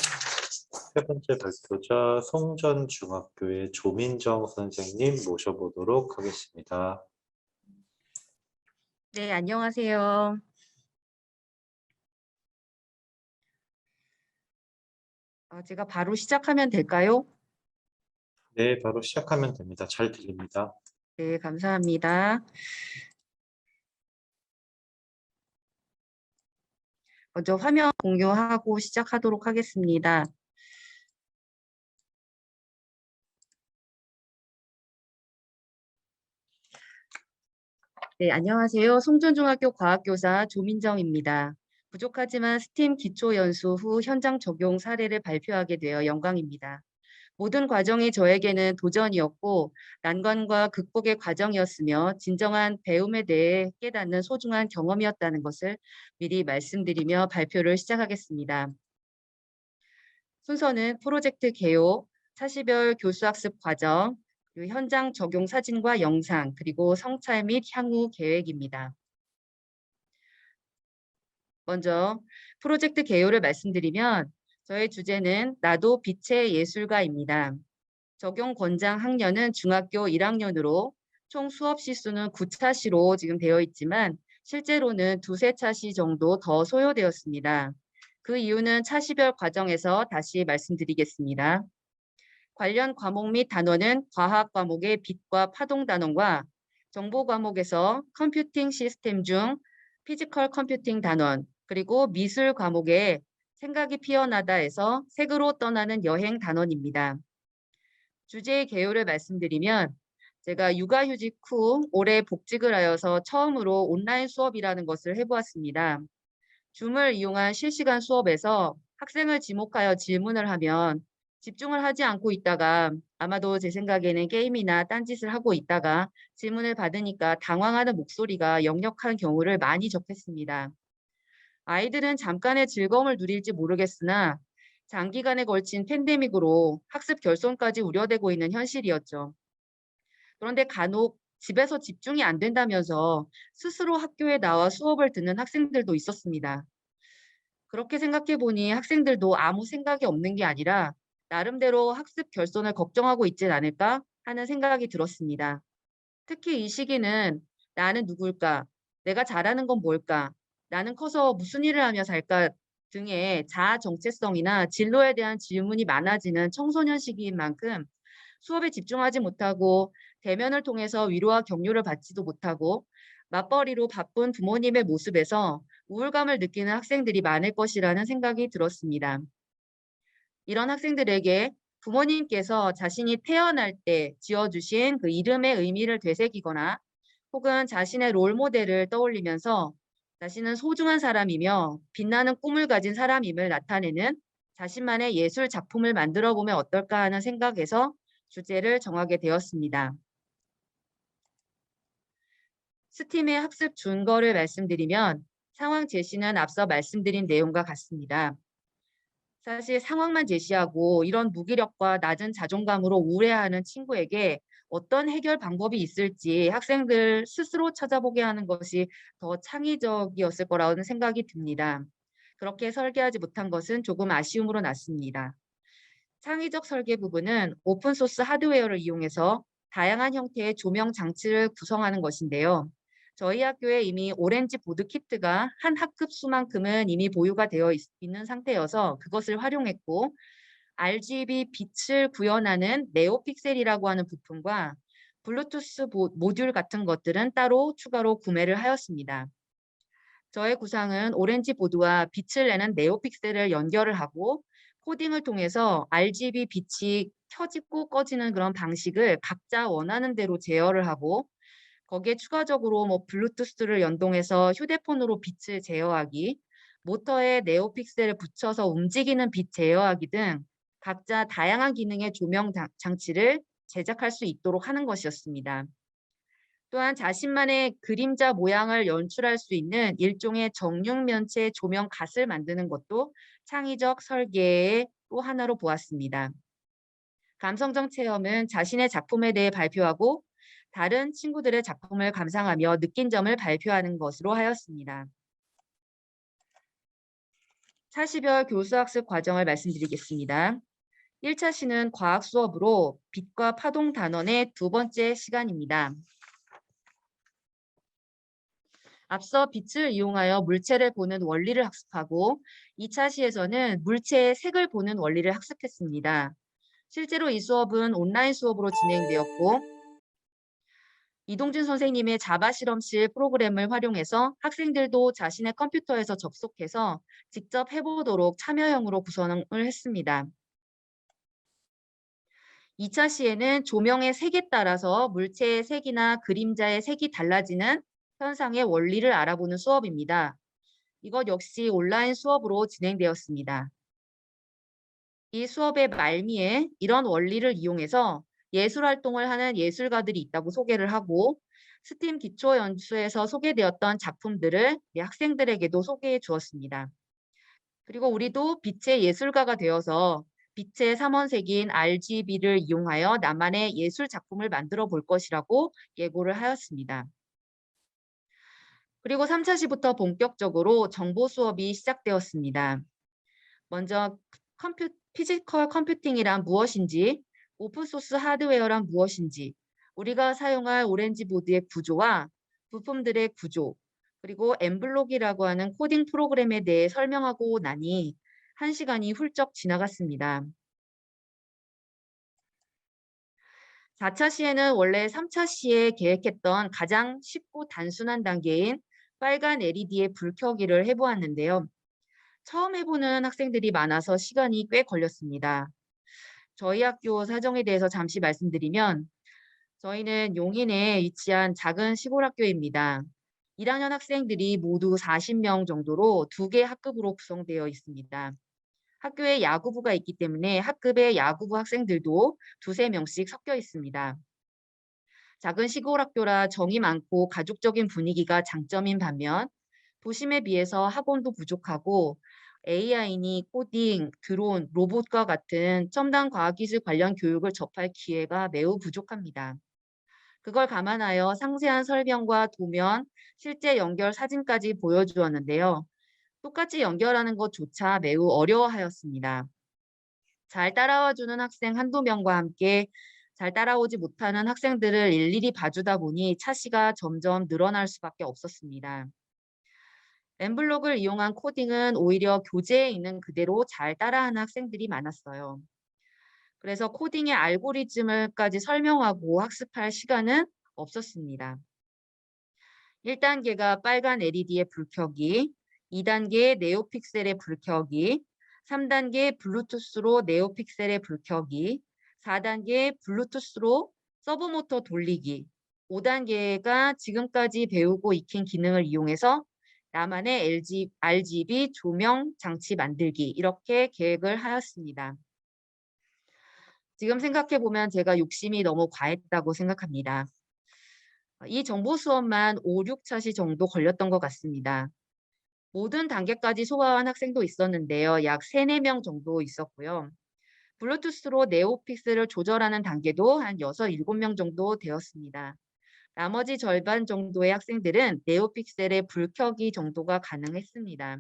세 번째 발표자 송전중학교의 조민정 선생님 모셔보도록 하겠습니다. 네, 안녕하세요. 제가 바로 시작하면 될까요? 네, 바로 시작하면 됩니다. 잘 들립니다. 네, 감사합니다. 먼저 화면 공유하고 시작하도록 하겠습니다. 네, 안녕하세요. 송전중학교 과학교사 조민정입니다. 부족하지만 스팀 기초연수 후 현장 적용 사례를 발표하게 되어 영광입니다. 모든 과정이 저에게는 도전이었고 난관과 극복의 과정이었으며 진정한 배움에 대해 깨닫는 소중한 경험이었다는 것을 미리 말씀드리며 발표를 시작하겠습니다. 순서는 프로젝트 개요, 차시별 교수학습 과정, 그리고 현장 적용 사진과 영상, 그리고 성찰 및 향후 계획입니다. 먼저 프로젝트 개요를 말씀드리면 저의 주제는 나도 빛의 예술가입니다. 적용 권장 학년은 중학교 1학년으로 총 수업 시수는 9차시로 지금 되어 있지만 실제로는 2~3차시 정도 더 소요되었습니다. 그 이유는 차시별 과정에서 다시 말씀드리겠습니다. 관련 과목 및 단원은 과학 과목의 빛과 파동 단원과 정보 과목에서 컴퓨팅 시스템 중 피지컬 컴퓨팅 단원, 그리고 미술 과목의 생각이 피어나다에서 색으로 떠나는 여행 단원입니다. 주제의 개요를 말씀드리면 제가 육아휴직 후 올해 복직을 하여서 처음으로 온라인 수업이라는 것을 해보았습니다. 줌을 이용한 실시간 수업에서 학생을 지목하여 질문을 하면 집중을 하지 않고 있다가 아마도 제 생각에는 게임이나 딴짓을 하고 있다가 질문을 받으니까 당황하는 목소리가 역력한 경우를 많이 접했습니다. 아이들은 잠깐의 즐거움을 누릴지 모르겠으나 장기간에 걸친 팬데믹으로 학습 결손까지 우려되고 있는 현실이었죠. 그런데 간혹 집에서 집중이 안 된다면서 스스로 학교에 나와 수업을 듣는 학생들도 있었습니다. 그렇게 생각해 보니 학생들도 아무 생각이 없는 게 아니라 나름대로 학습 결손을 걱정하고 있진 않을까 하는 생각이 들었습니다. 특히 이 시기는 나는 누굴까? 내가 잘하는 건 뭘까? 나는 커서 무슨 일을 하며 살까? 등의 자아 정체성이나 진로에 대한 질문이 많아지는 청소년 시기인 만큼 수업에 집중하지 못하고 대면을 통해서 위로와 격려를 받지도 못하고 맞벌이로 바쁜 부모님의 모습에서 우울감을 느끼는 학생들이 많을 것이라는 생각이 들었습니다. 이런 학생들에게 부모님께서 자신이 태어날 때 지어주신 그 이름의 의미를 되새기거나 혹은 자신의 롤모델을 떠올리면서 자신은 소중한 사람이며 빛나는 꿈을 가진 사람임을 나타내는 자신만의 예술 작품을 만들어 보면 어떨까 하는 생각에서 주제를 정하게 되었습니다. 스팀의 학습 준거를 말씀드리면 상황 제시는 앞서 말씀드린 내용과 같습니다. 사실 상황만 제시하고 이런 무기력과 낮은 자존감으로 우울해하는 친구에게 어떤 해결 방법이 있을지 학생들 스스로 찾아보게 하는 것이 더 창의적이었을 거라는 생각이 듭니다. 그렇게 설계하지 못한 것은 조금 아쉬움으로 났습니다. 창의적 설계 부분은 오픈소스 하드웨어를 이용해서 다양한 형태의 조명 장치를 구성하는 것인데요. 저희 학교에 이미 오렌지 보드 키트가 한 학급 수만큼은 이미 보유가 되어 있는 상태여서 그것을 활용했고 RGB 빛을 구현하는 네오픽셀이라고 하는 부품과 블루투스 모듈 같은 것들은 따로 추가로 구매를 하였습니다. 저의 구상은 오렌지 보드와 빛을 내는 네오픽셀을 연결을 하고 코딩을 통해서 RGB 빛이 켜지고 꺼지는 그런 방식을 각자 원하는 대로 제어를 하고 거기에 추가적으로 블루투스를 연동해서 휴대폰으로 빛을 제어하기, 모터에 네오픽셀을 붙여서 움직이는 빛 제어하기 등 각자 다양한 기능의 조명 장치를 제작할 수 있도록 하는 것이었습니다. 또한 자신만의 그림자 모양을 연출할 수 있는 일종의 정육면체 조명 갓을 만드는 것도 창의적 설계의 또 하나로 보았습니다. 감성적 체험은 자신의 작품에 대해 발표하고 다른 친구들의 작품을 감상하며 느낀 점을 발표하는 것으로 하였습니다. 차시별 교수학습 과정을 말씀드리겠습니다. 1차 시는 과학 수업으로 빛과 파동 단원의 두 번째 시간입니다. 앞서 빛을 이용하여 물체를 보는 원리를 학습하고 2차 시에서는 물체의 색을 보는 원리를 학습했습니다. 실제로 이 수업은 온라인 수업으로 진행되었고 이동준 선생님의 자바 실험실 프로그램을 활용해서 학생들도 자신의 컴퓨터에서 접속해서 직접 해보도록 참여형으로 구성을 했습니다. 2차 시에는 조명의 색에 따라서 물체의 색이나 그림자의 색이 달라지는 현상의 원리를 알아보는 수업입니다. 이것 역시 온라인 수업으로 진행되었습니다. 이 수업의 말미에 이런 원리를 이용해서 예술 활동을 하는 예술가들이 있다고 소개를 하고 스팀 기초 연수에서 소개되었던 작품들을 우리 학생들에게도 소개해 주었습니다. 그리고 우리도 빛의 예술가가 되어서 빛의 삼원색인 RGB를 이용하여 나만의 예술 작품을 만들어 볼 것이라고 예고를 하였습니다. 그리고 3차 시부터 본격적으로 정보 수업이 시작되었습니다. 먼저 피지컬 컴퓨팅이란 무엇인지, 오픈소스 하드웨어란 무엇인지, 우리가 사용할 오렌지 보드의 구조와 부품들의 구조, 그리고 엠블록이라고 하는 코딩 프로그램에 대해 설명하고 나니 1시간이 훌쩍 지나갔습니다. 4차 시에는 원래 3차 시에 계획했던 가장 쉽고 단순한 단계인 빨간 LED의 불 켜기를 해보았는데요. 처음 해보는 학생들이 많아서 시간이 꽤 걸렸습니다. 저희 학교 사정에 대해서 잠시 말씀드리면 저희는 용인에 위치한 작은 시골 학교입니다. 1학년 학생들이 모두 40명 정도로 2개 학급으로 구성되어 있습니다. 학교에 야구부가 있기 때문에 학급의 야구부 학생들도 2~3명씩 섞여 있습니다. 작은 시골 학교라 정이 많고 가족적인 분위기가 장점인 반면 도심에 비해서 학원도 부족하고 AI니 코딩, 드론, 로봇과 같은 첨단 과학기술 관련 교육을 접할 기회가 매우 부족합니다. 그걸 감안하여 상세한 설명과 도면, 실제 연결 사진까지 보여주었는데요. 똑같이 연결하는 것조차 매우 어려워하였습니다. 잘 따라와주는 학생 한두 명과 함께 잘 따라오지 못하는 학생들을 일일이 봐주다 보니 차시가 점점 늘어날 수밖에 없었습니다. 엠블록을 이용한 코딩은 오히려 교재에 있는 그대로 잘 따라하는 학생들이 많았어요. 그래서 코딩의 알고리즘을까지 설명하고 학습할 시간은 없었습니다. 1단계가 빨간 LED의 불켜기, 2단계 네오픽셀의 불켜기, 3단계 블루투스로 네오픽셀의 불켜기, 4단계 블루투스로 서브모터 돌리기, 5단계가 지금까지 배우고 익힌 기능을 이용해서 나만의 RGB 조명 장치 만들기 이렇게 계획을 하였습니다. 지금 생각해 보면 제가 욕심이 너무 과했다고 생각합니다. 이 정보 수업만 5, 6차시 정도 걸렸던 것 같습니다. 모든 단계까지 소화한 학생도 있었는데요. 약 3, 4명 정도 있었고요. 블루투스로 네오픽셀을 조절하는 단계도 한 6, 7명 정도 되었습니다. 나머지 절반 정도의 학생들은 네오픽셀의 불켜기 정도가 가능했습니다.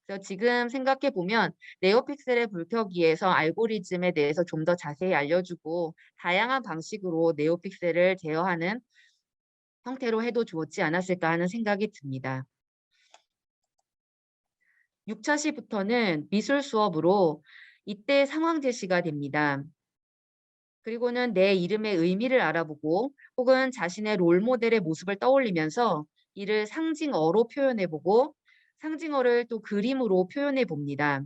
그래서 지금 생각해 보면 네오픽셀의 불켜기에서 알고리즘에 대해서 좀 더 자세히 알려주고 다양한 방식으로 네오픽셀을 제어하는 형태로 해도 좋지 않았을까 하는 생각이 듭니다. 6차 시부터는 미술 수업으로 이때 상황 제시가 됩니다. 그리고는 내 이름의 의미를 알아보고 혹은 자신의 롤모델의 모습을 떠올리면서 이를 상징어로 표현해보고 상징어를 또 그림으로 표현해봅니다.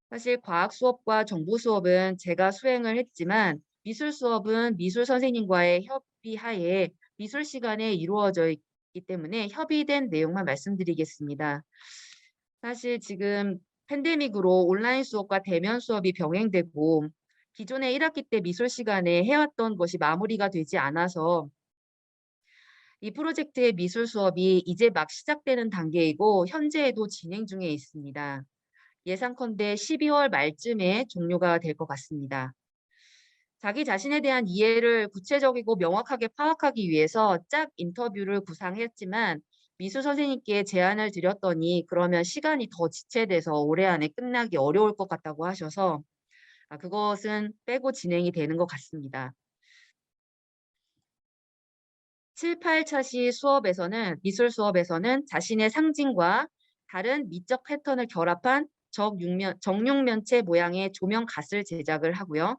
사실 과학 수업과 정보 수업은 제가 수행을 했지만 미술 수업은 미술 선생님과의 협의하에 미술 시간에 이루어져 있기 때문에 협의된 내용만 말씀드리겠습니다. 사실 지금 팬데믹으로 온라인 수업과 대면 수업이 병행되고 기존의 1학기 때 미술 시간에 해왔던 것이 마무리가 되지 않아서 이 프로젝트의 미술 수업이 이제 막 시작되는 단계이고 현재에도 진행 중에 있습니다. 예상컨대 12월 말쯤에 종료가 될 것 같습니다. 자기 자신에 대한 이해를 구체적이고 명확하게 파악하기 위해서 짝 인터뷰를 구상했지만 미술 선생님께 제안을 드렸더니 그러면 시간이 더 지체돼서 올해 안에 끝나기 어려울 것 같다고 하셔서 그것은 빼고 진행이 되는 것 같습니다. 7, 8차시 수업에서는 미술 수업에서는 자신의 상징과 다른 미적 패턴을 결합한 정육면체 모양의 조명 갓을 제작을 하고요.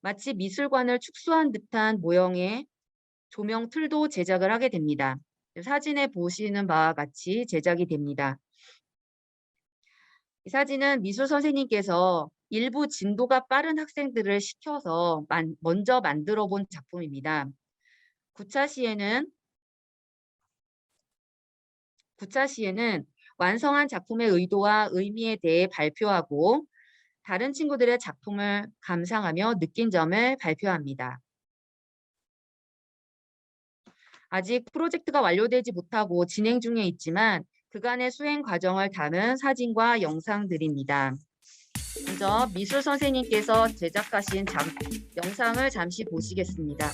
마치 미술관을 축소한 듯한 모형의 조명 틀도 제작을 하게 됩니다. 사진에 보시는 바와 같이 제작이 됩니다. 이 사진은 미술 선생님께서 일부 진도가 빠른 학생들을 시켜서 먼저 만들어 본 작품입니다. 9차 시에는 완성한 작품의 의도와 의미에 대해 발표하고 다른 친구들의 작품을 감상하며 느낀 점을 발표합니다. 아직 프로젝트가 완료되지 못하고 진행 중에 있지만 그간의 수행 과정을 담은 사진과 영상들입니다. 먼저 미술 선생님께서 제작하신 영상을 잠시 보시겠습니다.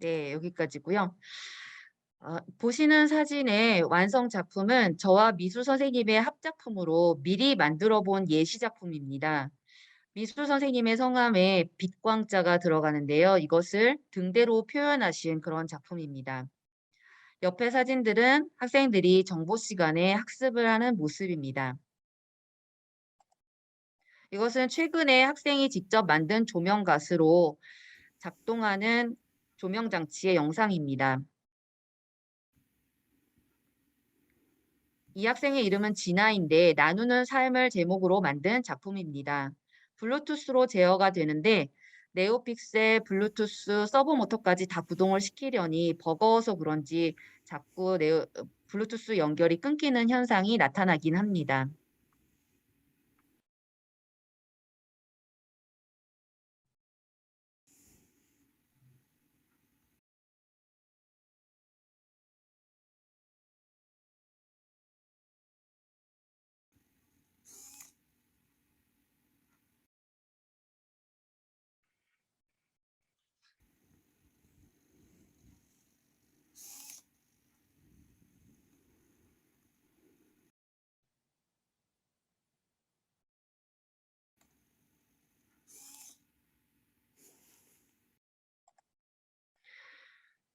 네, 여기까지고요. 보시는 사진의 완성 작품은 저와 미술 선생님의 합작품으로 미리 만들어 본 예시 작품입니다. 미술 선생님의 성함에 빛광자가 들어가는데요. 이것을 등대로 표현하신 그런 작품입니다. 옆에 사진들은 학생들이 정보 시간에 학습을 하는 모습입니다. 이것은 최근에 학생이 직접 만든 조명가스로 작동하는 조명 장치의 영상입니다. 이 학생의 이름은 진아인데 나누는 삶을 제목으로 만든 작품입니다. 블루투스로 제어가 되는데 네오픽셀, 블루투스, 서브 모터까지 다 구동을 시키려니 버거워서 그런지 자꾸 블루투스 연결이 끊기는 현상이 나타나긴 합니다.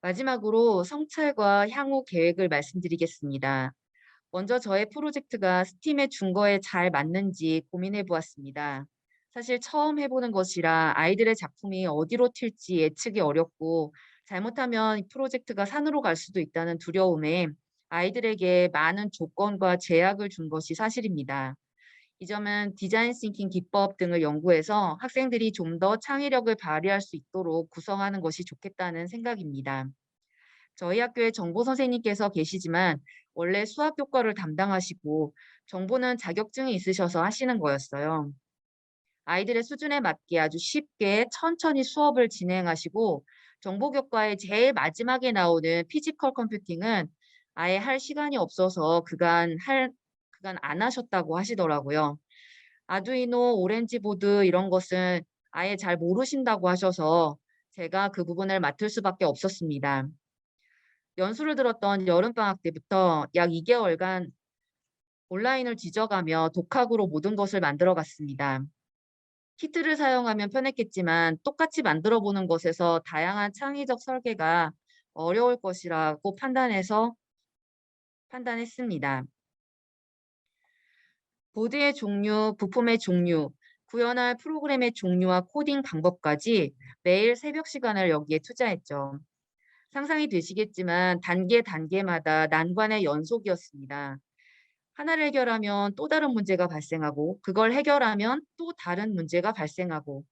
마지막으로 성찰과 향후 계획을 말씀드리겠습니다. 먼저 저의 프로젝트가 스팀의 준거에 잘 맞는지 고민해 보았습니다. 사실 처음 해보는 것이라 아이들의 작품이 어디로 튈지 예측이 어렵고 잘못하면 이 프로젝트가 산으로 갈 수도 있다는 두려움에 아이들에게 많은 조건과 제약을 준 것이 사실입니다. 이 점은 디자인 싱킹 기법 등을 연구해서 학생들이 좀 더 창의력을 발휘할 수 있도록 구성하는 것이 좋겠다는 생각입니다. 저희 학교에 정보 선생님께서 계시지만 원래 수학 교과를 담당하시고 정보는 자격증이 있으셔서 하시는 거였어요. 아이들의 수준에 맞게 아주 쉽게 천천히 수업을 진행하시고 정보 교과의 제일 마지막에 나오는 피지컬 컴퓨팅은 아예 할 시간이 없어서 그간 안 하셨다고 하시더라고요. 아두이노, 오렌지보드 이런 것은 아예 잘 모르신다고 하셔서 제가 그 부분을 맡을 수밖에 없었습니다. 연수를 들었던 여름방학 때부터 약 2개월간 온라인을 뒤져가며 독학으로 모든 것을 만들어 갔습니다. 키트를 사용하면 편했겠지만 똑같이 만들어 보는 것에서 다양한 창의적 설계가 어려울 것이라고 판단했습니다. 보드의 종류, 부품의 종류, 구현할 프로그램의 종류와 코딩 방법까지 매일 새벽 시간을 여기에 투자했죠. 상상이 되시겠지만 단계마다 난관의 연속이었습니다. 하나를 해결하면 또 다른 문제가 발생하고 그걸 해결하면 또 다른 문제가 발생하고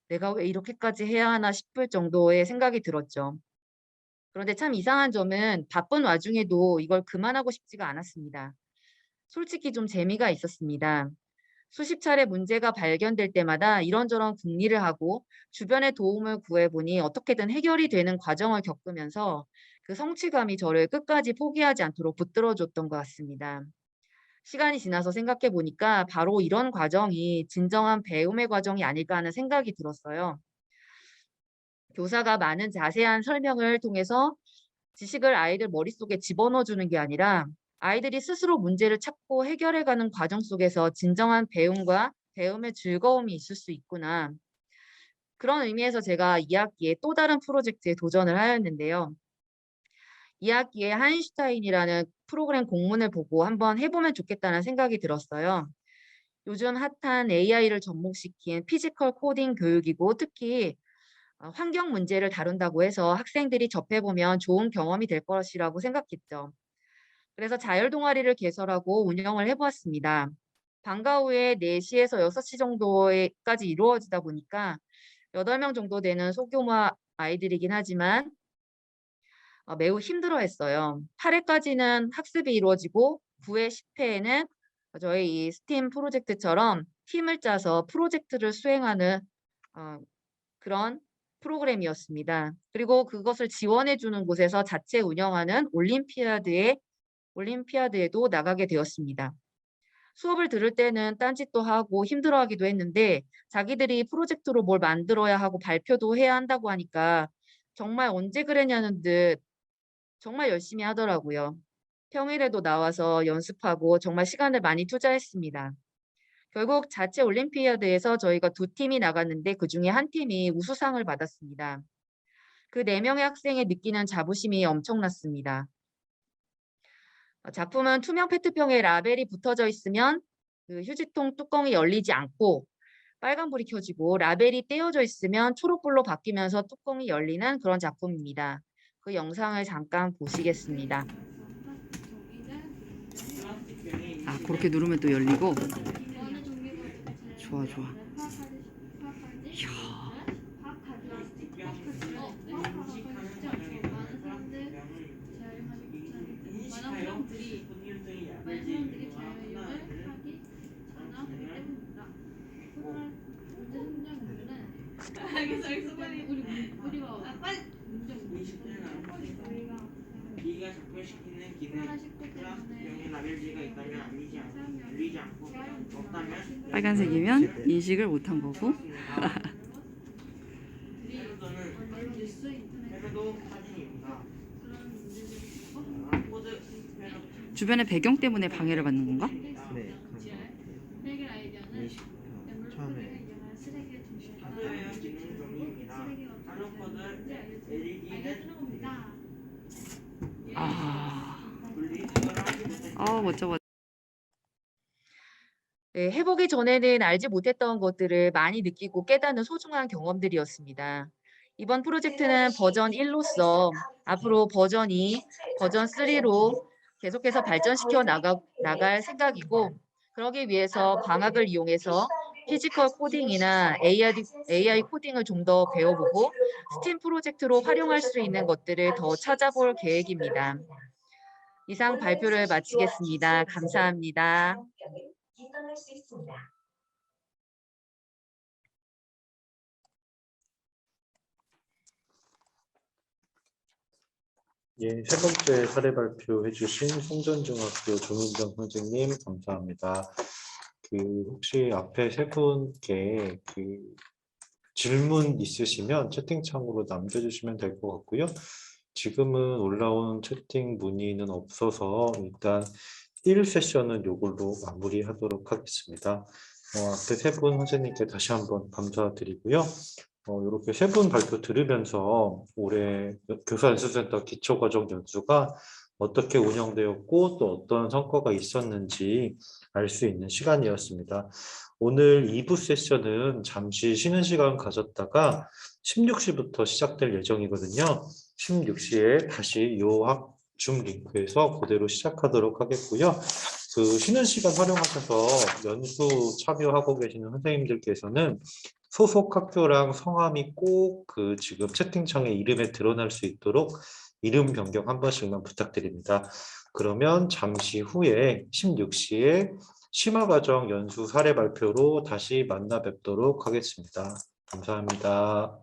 내가 왜 이렇게까지 해야 하나 싶을 정도의 생각이 들었죠. 그런데 참 이상한 점은 바쁜 와중에도 이걸 그만하고 싶지가 않았습니다. 솔직히 좀 재미가 있었습니다. 수십 차례 문제가 발견될 때마다 이런저런 궁리를 하고 주변의 도움을 구해보니 어떻게든 해결이 되는 과정을 겪으면서 그 성취감이 저를 끝까지 포기하지 않도록 붙들어줬던 것 같습니다. 시간이 지나서 생각해 보니까 바로 이런 과정이 진정한 배움의 과정이 아닐까 하는 생각이 들었어요. 교사가 많은 자세한 설명을 통해서 지식을 아이들 머릿속에 집어넣어 주는 게 아니라 아이들이 스스로 문제를 찾고 해결해가는 과정 속에서 진정한 배움과 배움의 즐거움이 있을 수 있구나. 그런 의미에서 제가 2학기에 또 다른 프로젝트에 도전을 하였는데요. 2학기에 하인슈타인이라는 프로그램 공문을 보고 한번 해보면 좋겠다는 생각이 들었어요. 요즘 핫한 AI를 접목시킨 피지컬 코딩 교육이고 특히 환경 문제를 다룬다고 해서 학생들이 접해보면 좋은 경험이 될 것이라고 생각했죠. 그래서 자율 동아리를 개설하고 운영을 해보았습니다. 방과 후에 4시에서 6시 정도까지 이루어지다 보니까 8명 정도 되는 소규모 아이들이긴 하지만 매우 힘들어했어요. 8회까지는 학습이 이루어지고 9회, 10회에는 저희 이 스팀 프로젝트처럼 팀을 짜서 프로젝트를 수행하는 그런 프로그램이었습니다. 그리고 그것을 지원해 주는 곳에서 자체 운영하는 올림피아드에도 나가게 되었습니다. 수업을 들을 때는 딴짓도 하고 힘들어하기도 했는데 자기들이 프로젝트로 뭘 만들어야 하고 발표도 해야 한다고 하니까 정말 언제 그랬냐는 듯 정말 열심히 하더라고요. 평일에도 나와서 연습하고 정말 시간을 많이 투자했습니다. 결국 자체 올림피아드에서 저희가 2팀이 나갔는데 그중에 한 팀이 우수상을 받았습니다. 그 4명의 학생이 느끼는 자부심이 엄청났습니다. 작품은 투명 페트병에 라벨이 붙어져 있으면 그 휴지통 뚜껑이 열리지 않고 빨간불이 켜지고 라벨이 떼어져 있으면 초록불로 바뀌면서 뚜껑이 열리는 그런 작품입니다. 그 영상을 잠깐 보시겠습니다. 그렇게 누르면 또 열리고. 좋아. 기가 적발시키는 기능 병에 라벨지가 있다면 열리지 않고 없다면 빨간색이면 인식을 못한 거고. 패러도 사진입니다. 코드 주변의 배경 때문에 방해를 받는 건가? 네. 처음에 하드웨어 기능 종류입니다. 나노 코드 LED는 멋져. 네, 해보기 전에는 알지 못했던 것들을 많이 느끼고 깨닫는 소중한 경험들이었습니다. 이번 프로젝트는 버전 1로서 앞으로 버전 2, 버전 3로 계속해서 발전시켜 나갈 생각이고 그러기 위해서 방학을 이용해서 피지컬 코딩이나 AI 코딩을 좀 더 배워보고 스팀 프로젝트로 활용할 수 있는 것들을 더 찾아볼 계획입니다. 이상 발표를 마치겠습니다. 감사합니다. 예, 세 번째 사례 발표해 주신 송전중학교 조민정 선생님 감사합니다. 혹시 앞에 세 분께 질문 있으시면 채팅창으로 남겨주시면 될 것 같고요. 지금은 올라온 채팅 문의는 없어서 일단 1세션은 이걸로 마무리하도록 하겠습니다. 앞에 세 분 선생님께 다시 한번 감사드리고요. 이렇게 세 분 발표 들으면서 올해 교사연수센터 기초과정 연수가 어떻게 운영되었고 또 어떤 성과가 있었는지 알 수 있는 시간이었습니다. 오늘 2부 세션은 잠시 쉬는 시간 가졌다가 16시부터 시작될 예정이거든요. 16시에 다시 요 줌 링크에서 그대로 시작하도록 하겠고요. 쉬는 시간 활용하셔서 연수 참여하고 계시는 선생님들께서는 소속 학교랑 성함이 꼭 그 지금 채팅창에 이름에 드러날 수 있도록 이름 변경 한 번씩만 부탁드립니다. 그러면 잠시 후에 16시에 심화과정 연수 사례 발표로 다시 만나 뵙도록 하겠습니다. 감사합니다.